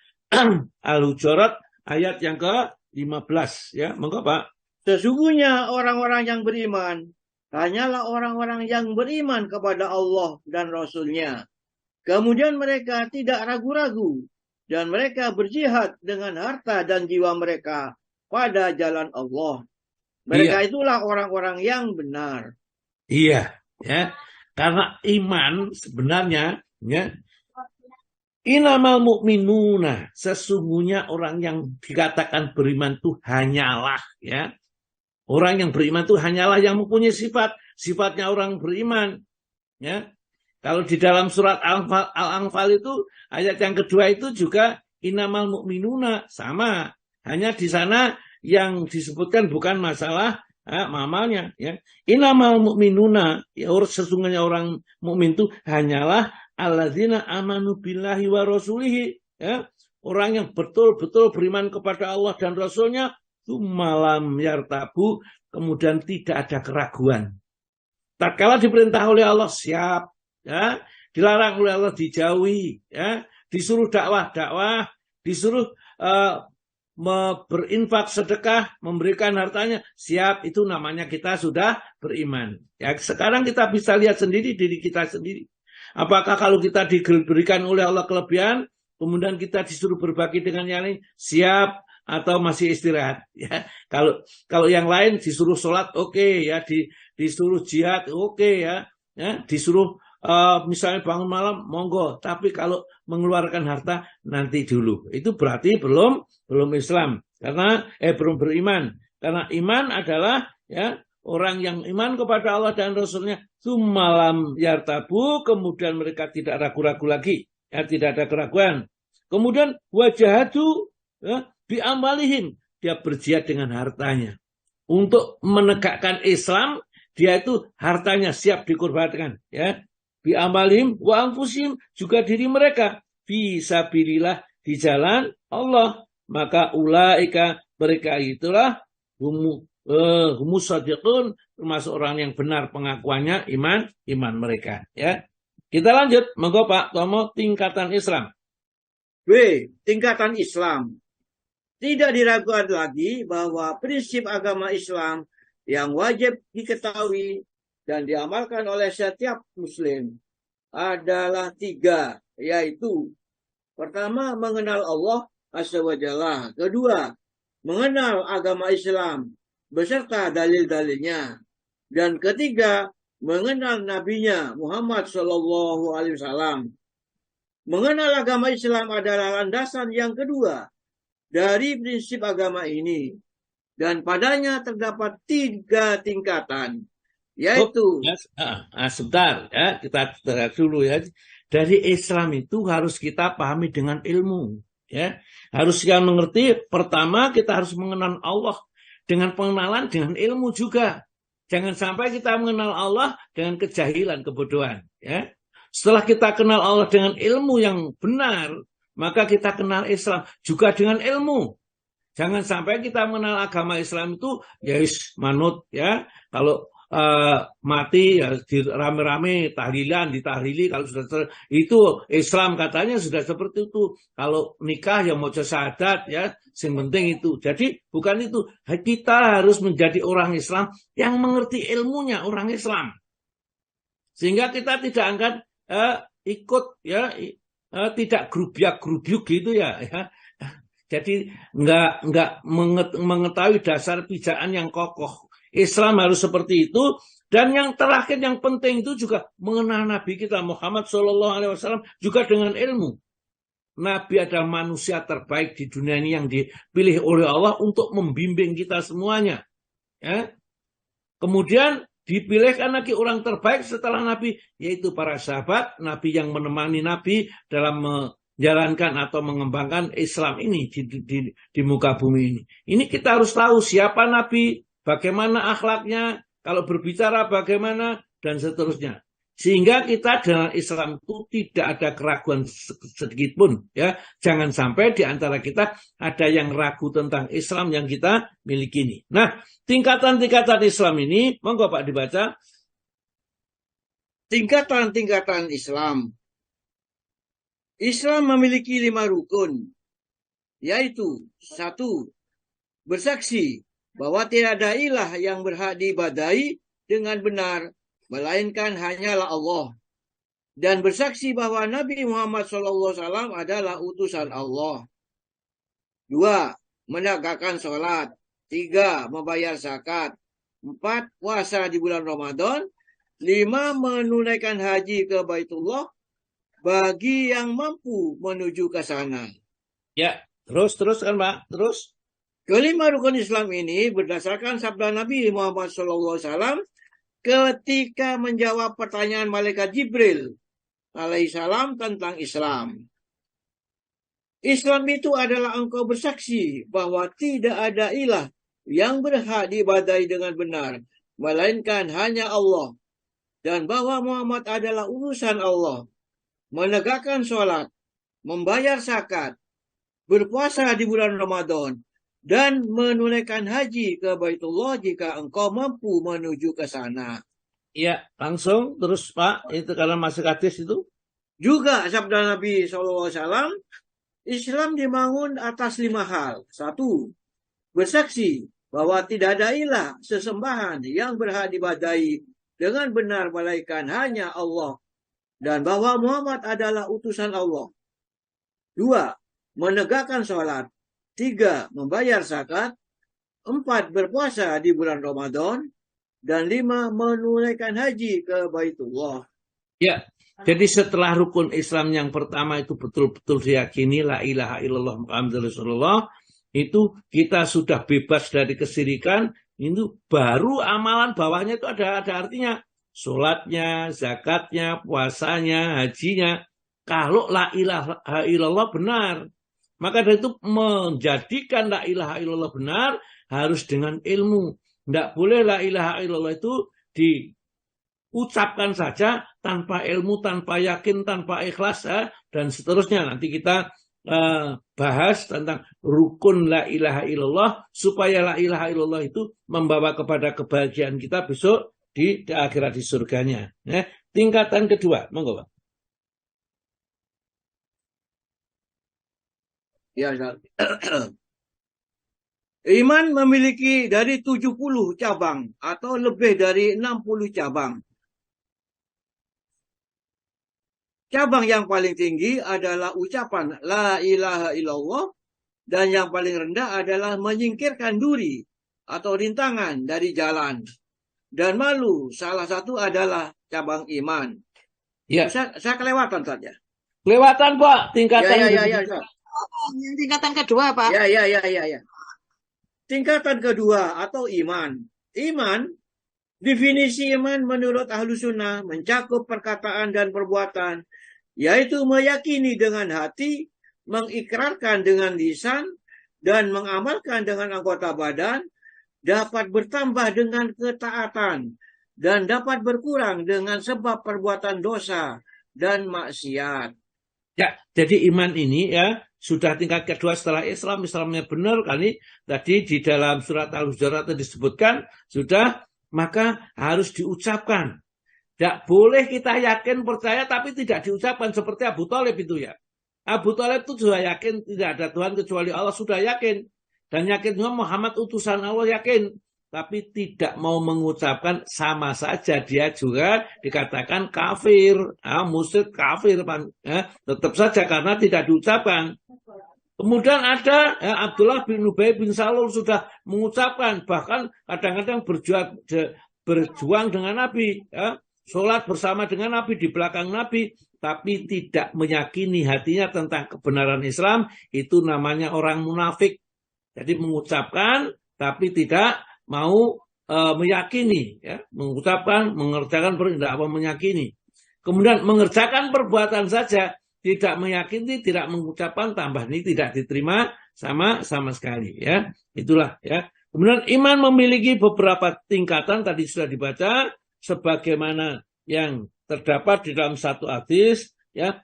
Al-Hujurat ayat yang ke-15, ya. Monggo, Pak. Sesungguhnya orang-orang yang beriman hanyalah orang-orang yang beriman kepada Allah dan Rasul-Nya. Kemudian mereka tidak ragu-ragu dan mereka berjihad dengan harta dan jiwa mereka pada jalan Allah. Mereka itulah orang-orang yang benar. Iya, ya. Karena iman sebenarnya, ya, inamal mu'minuna, sesungguhnya orang yang dikatakan beriman itu hanyalah, ya. Orang yang beriman itu hanyalah yang mempunyai sifatnya orang beriman. Ya. Kalau di dalam surat Al-Anfal itu, ayat yang kedua itu juga inamal mu'minuna, sama. Hanya di sana yang disebutkan bukan masalah mamalnya. Ya. Inamal mu'minuna, ya, sesungguhnya orang mukmin itu hanyalah alladzina amanu billahi wa rasulihi. Ya. Orang yang betul-betul beriman kepada Allah dan Rasulnya, malam yartabu, kemudian tidak ada keraguan. Tatkala diperintah oleh Allah siap, ya, dilarang oleh Allah dijauhi, ya, disuruh dakwah, disuruh berinfak sedekah, memberikan hartanya, siap, itu namanya kita sudah beriman. Ya, sekarang kita bisa lihat sendiri diri kita sendiri. Apakah kalau kita diberikan oleh Allah kelebihan, kemudian kita disuruh berbagi dengan yang lain, siap, atau masih istirahat, ya. Kalau yang lain disuruh sholat, oke, ya, disuruh jihad, oke, ya, disuruh misalnya bangun malam, monggo. Tapi kalau mengeluarkan harta nanti dulu. Itu berarti belum Islam, karena belum beriman. Karena iman adalah, ya, orang yang iman kepada Allah dan Rasulnya, malam yartabu, kemudian mereka tidak ragu-ragu lagi, ya, tidak ada keraguan. Kemudian wajahadu, ya, bi'amalihim, dia berjihad dengan hartanya. Untuk menegakkan Islam, dia itu hartanya siap dikorbankan, ya. Bi'amalihim wa anfusihim, juga diri mereka, fisabilillah, di jalan Allah. Maka ulaika, mereka itulah humus shadiqun, termasuk orang yang benar pengakuannya, iman mereka, ya. Kita lanjut, monggo Pak Tomo, tingkatan Islam. B. Tingkatan Islam. Tidak diragukan lagi bahwa prinsip agama Islam yang wajib diketahui dan diamalkan oleh setiap muslim adalah 3, yaitu pertama, mengenal Allah Azza wa Jalla. Kedua, mengenal agama Islam beserta dalil-dalilnya. Dan ketiga, mengenal nabinya Muhammad SAW. Mengenal agama Islam adalah landasan yang kedua dari prinsip agama ini, dan padanya terdapat 3 tingkatan, Yaitu Ya, sebentar ya, kita lihat dulu ya. Dari Islam itu harus kita pahami dengan ilmu, ya. Harus kita mengerti. Pertama kita harus mengenal Allah dengan pengenalan dengan ilmu juga. Jangan sampai kita mengenal Allah dengan kejahilan, kebodohan, ya. Setelah kita kenal Allah dengan ilmu yang benar, maka kita kenal Islam juga dengan ilmu. Jangan sampai kita mengenal agama Islam itu ya manut, ya. Kalau mati ya rame-rame tahlilan ditahlili, kalau sudah itu Islam katanya sudah seperti itu. Kalau nikah ya mau syahadat, ya yang penting itu. Jadi bukan itu, kita harus menjadi orang Islam yang mengerti ilmunya orang Islam, sehingga kita tidak akan ikut ya tidak grubyuk gitu ya. Jadi nggak mengetahui dasar pijakan yang kokoh. Islam harus seperti itu. Dan yang terakhir, yang penting itu juga mengenal Nabi kita Muhammad SAW juga dengan ilmu. Nabi adalah manusia terbaik di dunia ini yang dipilih oleh Allah untuk membimbing kita semuanya. Ya. Kemudian dipilihkan lagi orang terbaik setelah Nabi, yaitu para sahabat Nabi yang menemani Nabi dalam menjalankan atau mengembangkan Islam ini di muka bumi ini. Ini kita harus tahu siapa Nabi, bagaimana akhlaknya, kalau berbicara bagaimana, dan seterusnya. Sehingga kita dalam Islam itu tidak ada keraguan sedikit pun. Ya. Jangan sampai di antara kita ada yang ragu tentang Islam yang kita miliki ini. Nah, tingkatan-tingkatan Islam ini, monggo Pak dibaca. Tingkatan-tingkatan Islam. Islam memiliki 5 rukun, yaitu 1. Bersaksi bahwa tidak ada ilah yang berhak diibadahi dengan benar, melainkan hanyalah Allah. Dan bersaksi bahwa Nabi Muhammad SAW adalah utusan Allah. 2. Menegakkan sholat. 3. Membayar zakat. 4. Puasa di bulan Ramadan. 5. Menunaikan haji ke Baitullah bagi yang mampu menuju ke sana. Ya, terus kan Pak, terus. Kelima rukun Islam ini berdasarkan sabda Nabi Muhammad SAW ketika menjawab pertanyaan malaikat Jibril alaihissalam tentang Islam. Islam itu adalah engkau bersaksi bahwa tidak ada ilah yang berhak diibadahi dengan benar, melainkan hanya Allah, dan bahwa Muhammad adalah utusan Allah, menegakkan sholat, membayar zakat, berpuasa di bulan Ramadan, dan menunaikan haji ke Baitullah jika engkau mampu menuju ke sana. Ya, langsung terus Pak, itu karena masuk hadis itu. Juga sabda Nabi SAW, Islam dibangun atas 5 hal. 1. Bersaksi bahwa tidak ada ilah sesembahan yang berhak diibadahi dengan benar melainkan hanya Allah, dan bahwa Muhammad adalah utusan Allah. 2. Menegakkan sholat. 3. Membayar zakat. 4. Berpuasa di bulan Ramadan. Dan 5. Menunaikan haji ke Baitullah. Ya, jadi setelah rukun Islam yang pertama itu betul-betul diyakini la ilaha illallah Muhammadur Rasulullah, itu kita sudah bebas dari kesyirikan. Itu baru amalan bawahnya itu ada artinya. Sholatnya, zakatnya, puasanya, hajinya. Kalau la ilaha illallah benar, maka dari itu menjadikan la ilaha illallah benar harus dengan ilmu. Tidak boleh la ilaha illallah itu diucapkan saja tanpa ilmu, tanpa yakin, tanpa ikhlas, ya, dan seterusnya. Nanti kita bahas tentang rukun la ilaha illallah supaya la ilaha illallah itu membawa kepada kebahagiaan kita besok di akhirat di surganya. Ya. Tingkatan kedua, monggo Pak. Ya, iman memiliki dari 70 cabang atau lebih dari 60 cabang. Cabang yang paling tinggi adalah ucapan la ilaha illallah, dan yang paling rendah adalah menyingkirkan duri atau rintangan dari jalan dan malu. Salah satu adalah cabang iman. Ya. Saya kelewatan saja. Kelewatan Pak, tingkatan ya. Yang tingkatan kedua, Pak. Ya. Tingkatan kedua atau iman. Iman Definisi iman menurut Ahlu Sunnah mencakup perkataan dan perbuatan, yaitu meyakini dengan hati, mengikrarkan dengan lisan, dan mengamalkan dengan anggota badan, dapat bertambah dengan ketaatan, dan dapat berkurang dengan sebab perbuatan dosa dan maksiat. Ya, jadi iman ini ya sudah tingkat kedua setelah Islam. Islamnya benar kali tadi di dalam surat Al-Hujurat disebutkan sudah, maka harus diucapkan. Tidak boleh kita yakin percaya tapi tidak diucapkan seperti Abu Thalib itu ya. Abu Thalib itu sudah yakin tidak ada Tuhan kecuali Allah, sudah yakin. Dan yakin juga Muhammad utusan Allah, yakin. Tapi tidak mau mengucapkan, sama saja dia juga dikatakan kafir. Musyrik kafir. Tetap saja karena tidak diucapkan. Kemudian ada Abdullah bin Ubay bin Salul sudah mengucapkan. Bahkan kadang-kadang berjuang dengan Nabi. Sholat bersama dengan Nabi, di belakang Nabi. Tapi tidak meyakini hatinya tentang kebenaran Islam. Itu namanya orang munafik. Jadi mengucapkan tapi tidak mau meyakini, ya, mengucapkan, mengerjakan, tidak mau meyakini. Kemudian mengerjakan perbuatan saja, tidak meyakini, tidak mengucapkan, tambah ini tidak diterima sama sekali, ya. Itulah, ya. Kemudian iman memiliki beberapa tingkatan, tadi sudah dibaca, sebagaimana yang terdapat di dalam satu hadis, ya.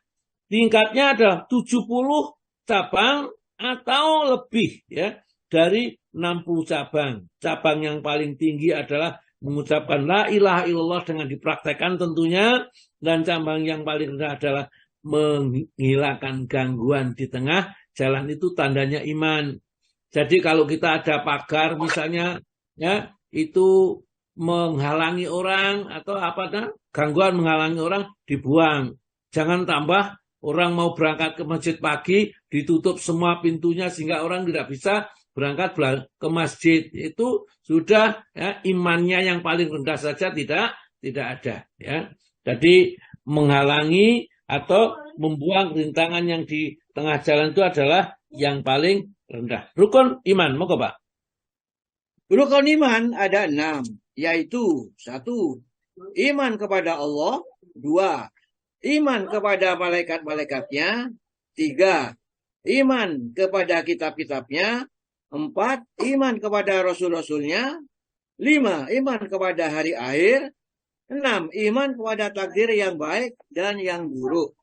Tingkatnya ada 70 cabang atau lebih, ya, dari 60 cabang. Cabang yang paling tinggi adalah mengucapkan la ilaha illallah dengan dipraktekkan tentunya. Dan cabang yang paling rendah adalah menghilangkan gangguan di tengah jalan, itu tandanya iman. Jadi kalau kita ada pagar misalnya, ya, itu menghalangi orang atau gangguan menghalangi orang, dibuang. Jangan tambah orang mau berangkat ke masjid pagi, ditutup semua pintunya sehingga orang tidak bisa berangkat ke masjid. Itu sudah, ya, imannya yang paling rendah saja tidak ada, ya. Jadi menghalangi atau membuang rintangan yang di tengah jalan itu adalah yang paling rendah. Rukun iman, moga Pak. Rukun iman ada 6, yaitu 1. Iman kepada Allah. 2. Iman kepada malaikat-malaikatnya. 3. Iman kepada kitab-kitabnya. 4. Iman kepada rasul-rasulnya. 5. Iman kepada hari akhir. 6. Iman kepada takdir yang baik dan yang buruk.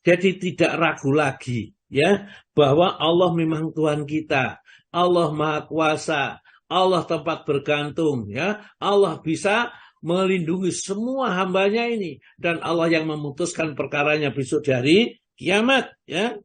Jadi tidak ragu lagi, ya, bahwa Allah memang Tuhan kita. Allah Maha Kuasa. Allah tempat bergantung, ya. Allah bisa melindungi semua hambanya ini. Dan Allah yang memutuskan perkaranya besok di hari kiamat, ya.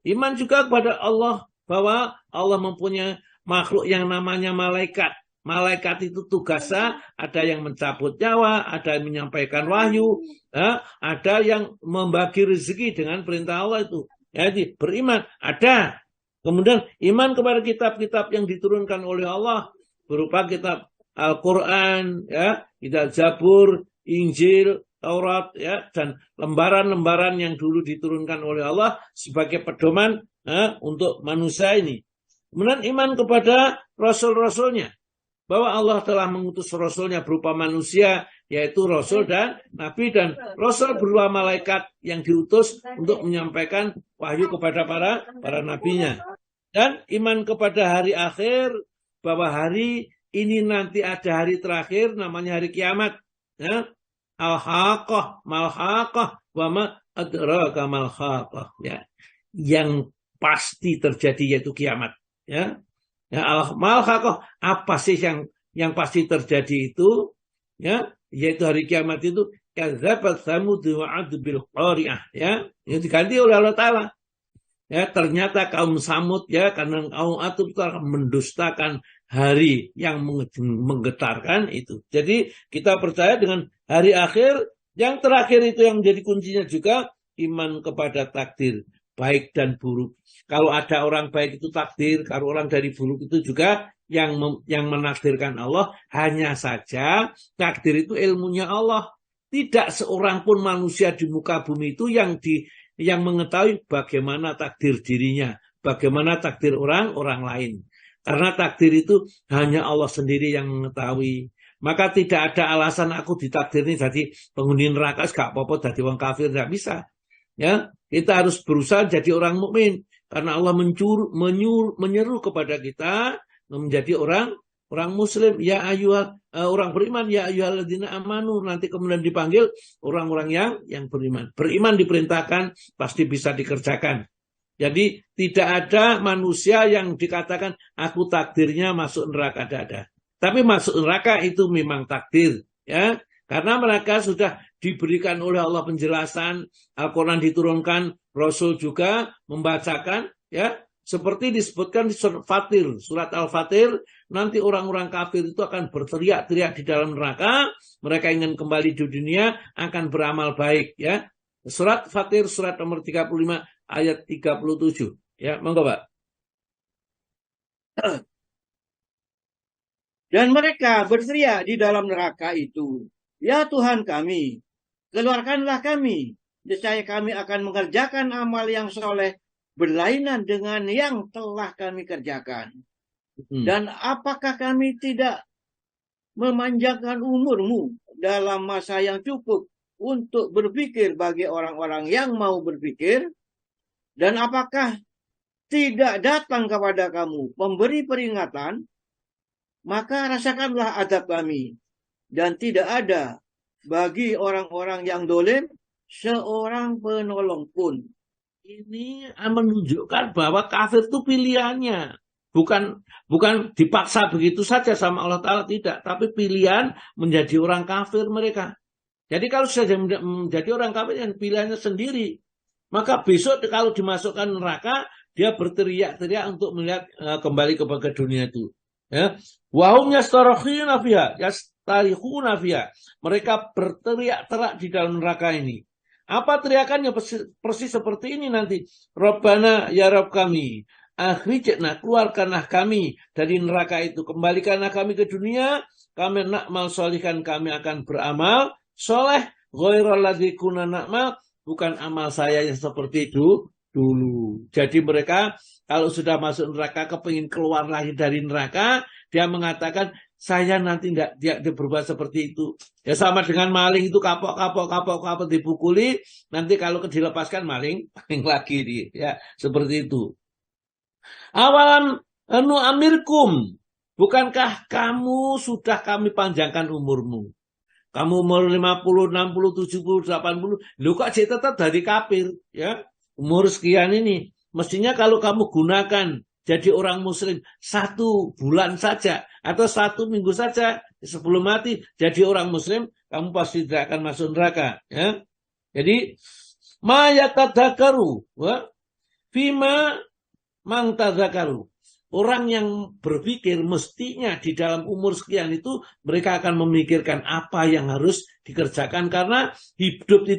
Iman juga kepada Allah, bahwa Allah mempunyai makhluk yang namanya malaikat. Malaikat itu tugasnya ada yang mencabut nyawa, ada yang menyampaikan wahyu, ya, ada yang membagi rezeki dengan perintah Allah itu. Jadi beriman ada. Kemudian iman kepada kitab-kitab yang diturunkan oleh Allah berupa kitab Al-Quran, ya, kitab Zabur, Injil, Taurat, ya, dan lembaran-lembaran yang dulu diturunkan oleh Allah sebagai pedoman, ya, untuk manusia ini. Kemudian iman kepada rasul-rasulnya, bahwa Allah telah mengutus rasulnya berupa manusia, yaitu rasul dan nabi, dan rasul berupa malaikat yang diutus untuk menyampaikan wahyu kepada para nabinya. Dan iman kepada hari akhir, bahwa hari ini nanti ada hari terakhir namanya hari kiamat, ya. Al-Haqqah, Mal-Haqqah, wa ma adraka mal-Haqqah, ya. Yang pasti terjadi yaitu kiamat, ya. Ya, Mal-Haqqah, apa sih yang pasti terjadi itu, ya, yaitu hari kiamat itu. Kadzabat Tsamud wa 'ad bil qari'ah, ya. Yang diganti oleh Allah Ta'ala. Ya, ternyata kaum Samud, ya, karena kaum Ad telah mendustakan hari yang menggetarkan itu. Jadi kita percaya dengan hari akhir. Yang terakhir itu yang menjadi kuncinya juga iman kepada takdir baik dan buruk. Kalau ada orang baik itu takdir, kalau orang dari buruk itu juga yang menakdirkan Allah. Hanya saja takdir itu ilmunya Allah. Tidak seorang pun manusia di muka bumi itu yang mengetahui bagaimana takdir dirinya, bagaimana takdir orang lain. Karena takdir itu hanya Allah sendiri yang mengetahui. Maka tidak ada alasan aku ditakdir ini jadi penghuni neraka, gak apa-apa jadi orang kafir, tidak bisa. Ya, kita harus berusaha jadi orang mukmin karena Allah menyeru kepada kita menjadi orang muslim. Ya orang beriman, ya ayyuhalladzina amanu, nanti kemudian dipanggil orang-orang yang beriman. Beriman diperintahkan, pasti bisa dikerjakan. Jadi tidak ada manusia yang dikatakan aku takdirnya masuk neraka, tidak ada. Tapi masuk neraka itu memang takdir, ya. Karena mereka sudah diberikan oleh Allah penjelasan, Al-Quran diturunkan, Rasul juga membacakan, ya. Seperti disebutkan di surat Fatir, surat Al-Fatir, nanti orang-orang kafir itu akan berteriak-teriak di dalam neraka, mereka ingin kembali di dunia, akan beramal baik, ya. Surat Fatir, surat nomor 35, ayat 37. Ya, monggo, Pak. Dan mereka berteriak di dalam neraka itu, ya Tuhan kami, keluarkanlah kami, niscaya kami akan mengerjakan amal yang soleh berlainan dengan yang telah kami kerjakan. Dan apakah kami tidak memanjangkan umurmu dalam masa yang cukup untuk berpikir bagi orang-orang yang mau berpikir? Dan apakah tidak datang kepada kamu memberi peringatan? Maka rasakanlah azab kami. Dan tidak ada bagi orang-orang yang dolim seorang penolong pun. Ini menunjukkan bahwa kafir itu pilihannya. Bukan dipaksa begitu saja sama Allah Ta'ala, tidak. Tapi pilihan menjadi orang kafir mereka. Jadi kalau sudah menjadi orang kafir yang pilihannya sendiri, maka besok kalau dimasukkan neraka, dia berteriak-teriak untuk melihat kembali kepada dunia itu. Ya. Wahum yastarikhuna fiha. Mereka berteriak-teriak di dalam neraka ini. Apa teriakannya? Persis seperti ini nanti. Rabbana ya Rabb kami, akhrijna, keluarkanlah kami dari neraka itu, kembalikanlah kami ke dunia, kami na'mal sholihan, kami akan beramal soleh, ghairal ladzi kunna na'mal, bukan amal saya yang seperti itu dulu. Jadi mereka kalau sudah masuk neraka, kepingin keluar lagi dari neraka, dia mengatakan saya nanti tidak berubah seperti itu. Ya sama dengan maling itu kapok dipukuli, nanti kalau dilepaskan maling lagi ya seperti itu. Awalam amirkum, bukankah kamu sudah kami panjangkan umurmu? Kamu umur 50, 60, 70, 80, lu kok tetap dari kafir, ya? Umur sekian ini, mestinya kalau kamu gunakan jadi orang muslim 1 bulan saja atau 1 minggu saja sebelum mati jadi orang muslim, kamu pasti tidak akan masuk neraka, ya. Jadi ma yatadzakaru wa fima mang tadzakaru. Orang yang berpikir mestinya di dalam umur sekian itu mereka akan memikirkan apa yang harus dikerjakan karena hidup itu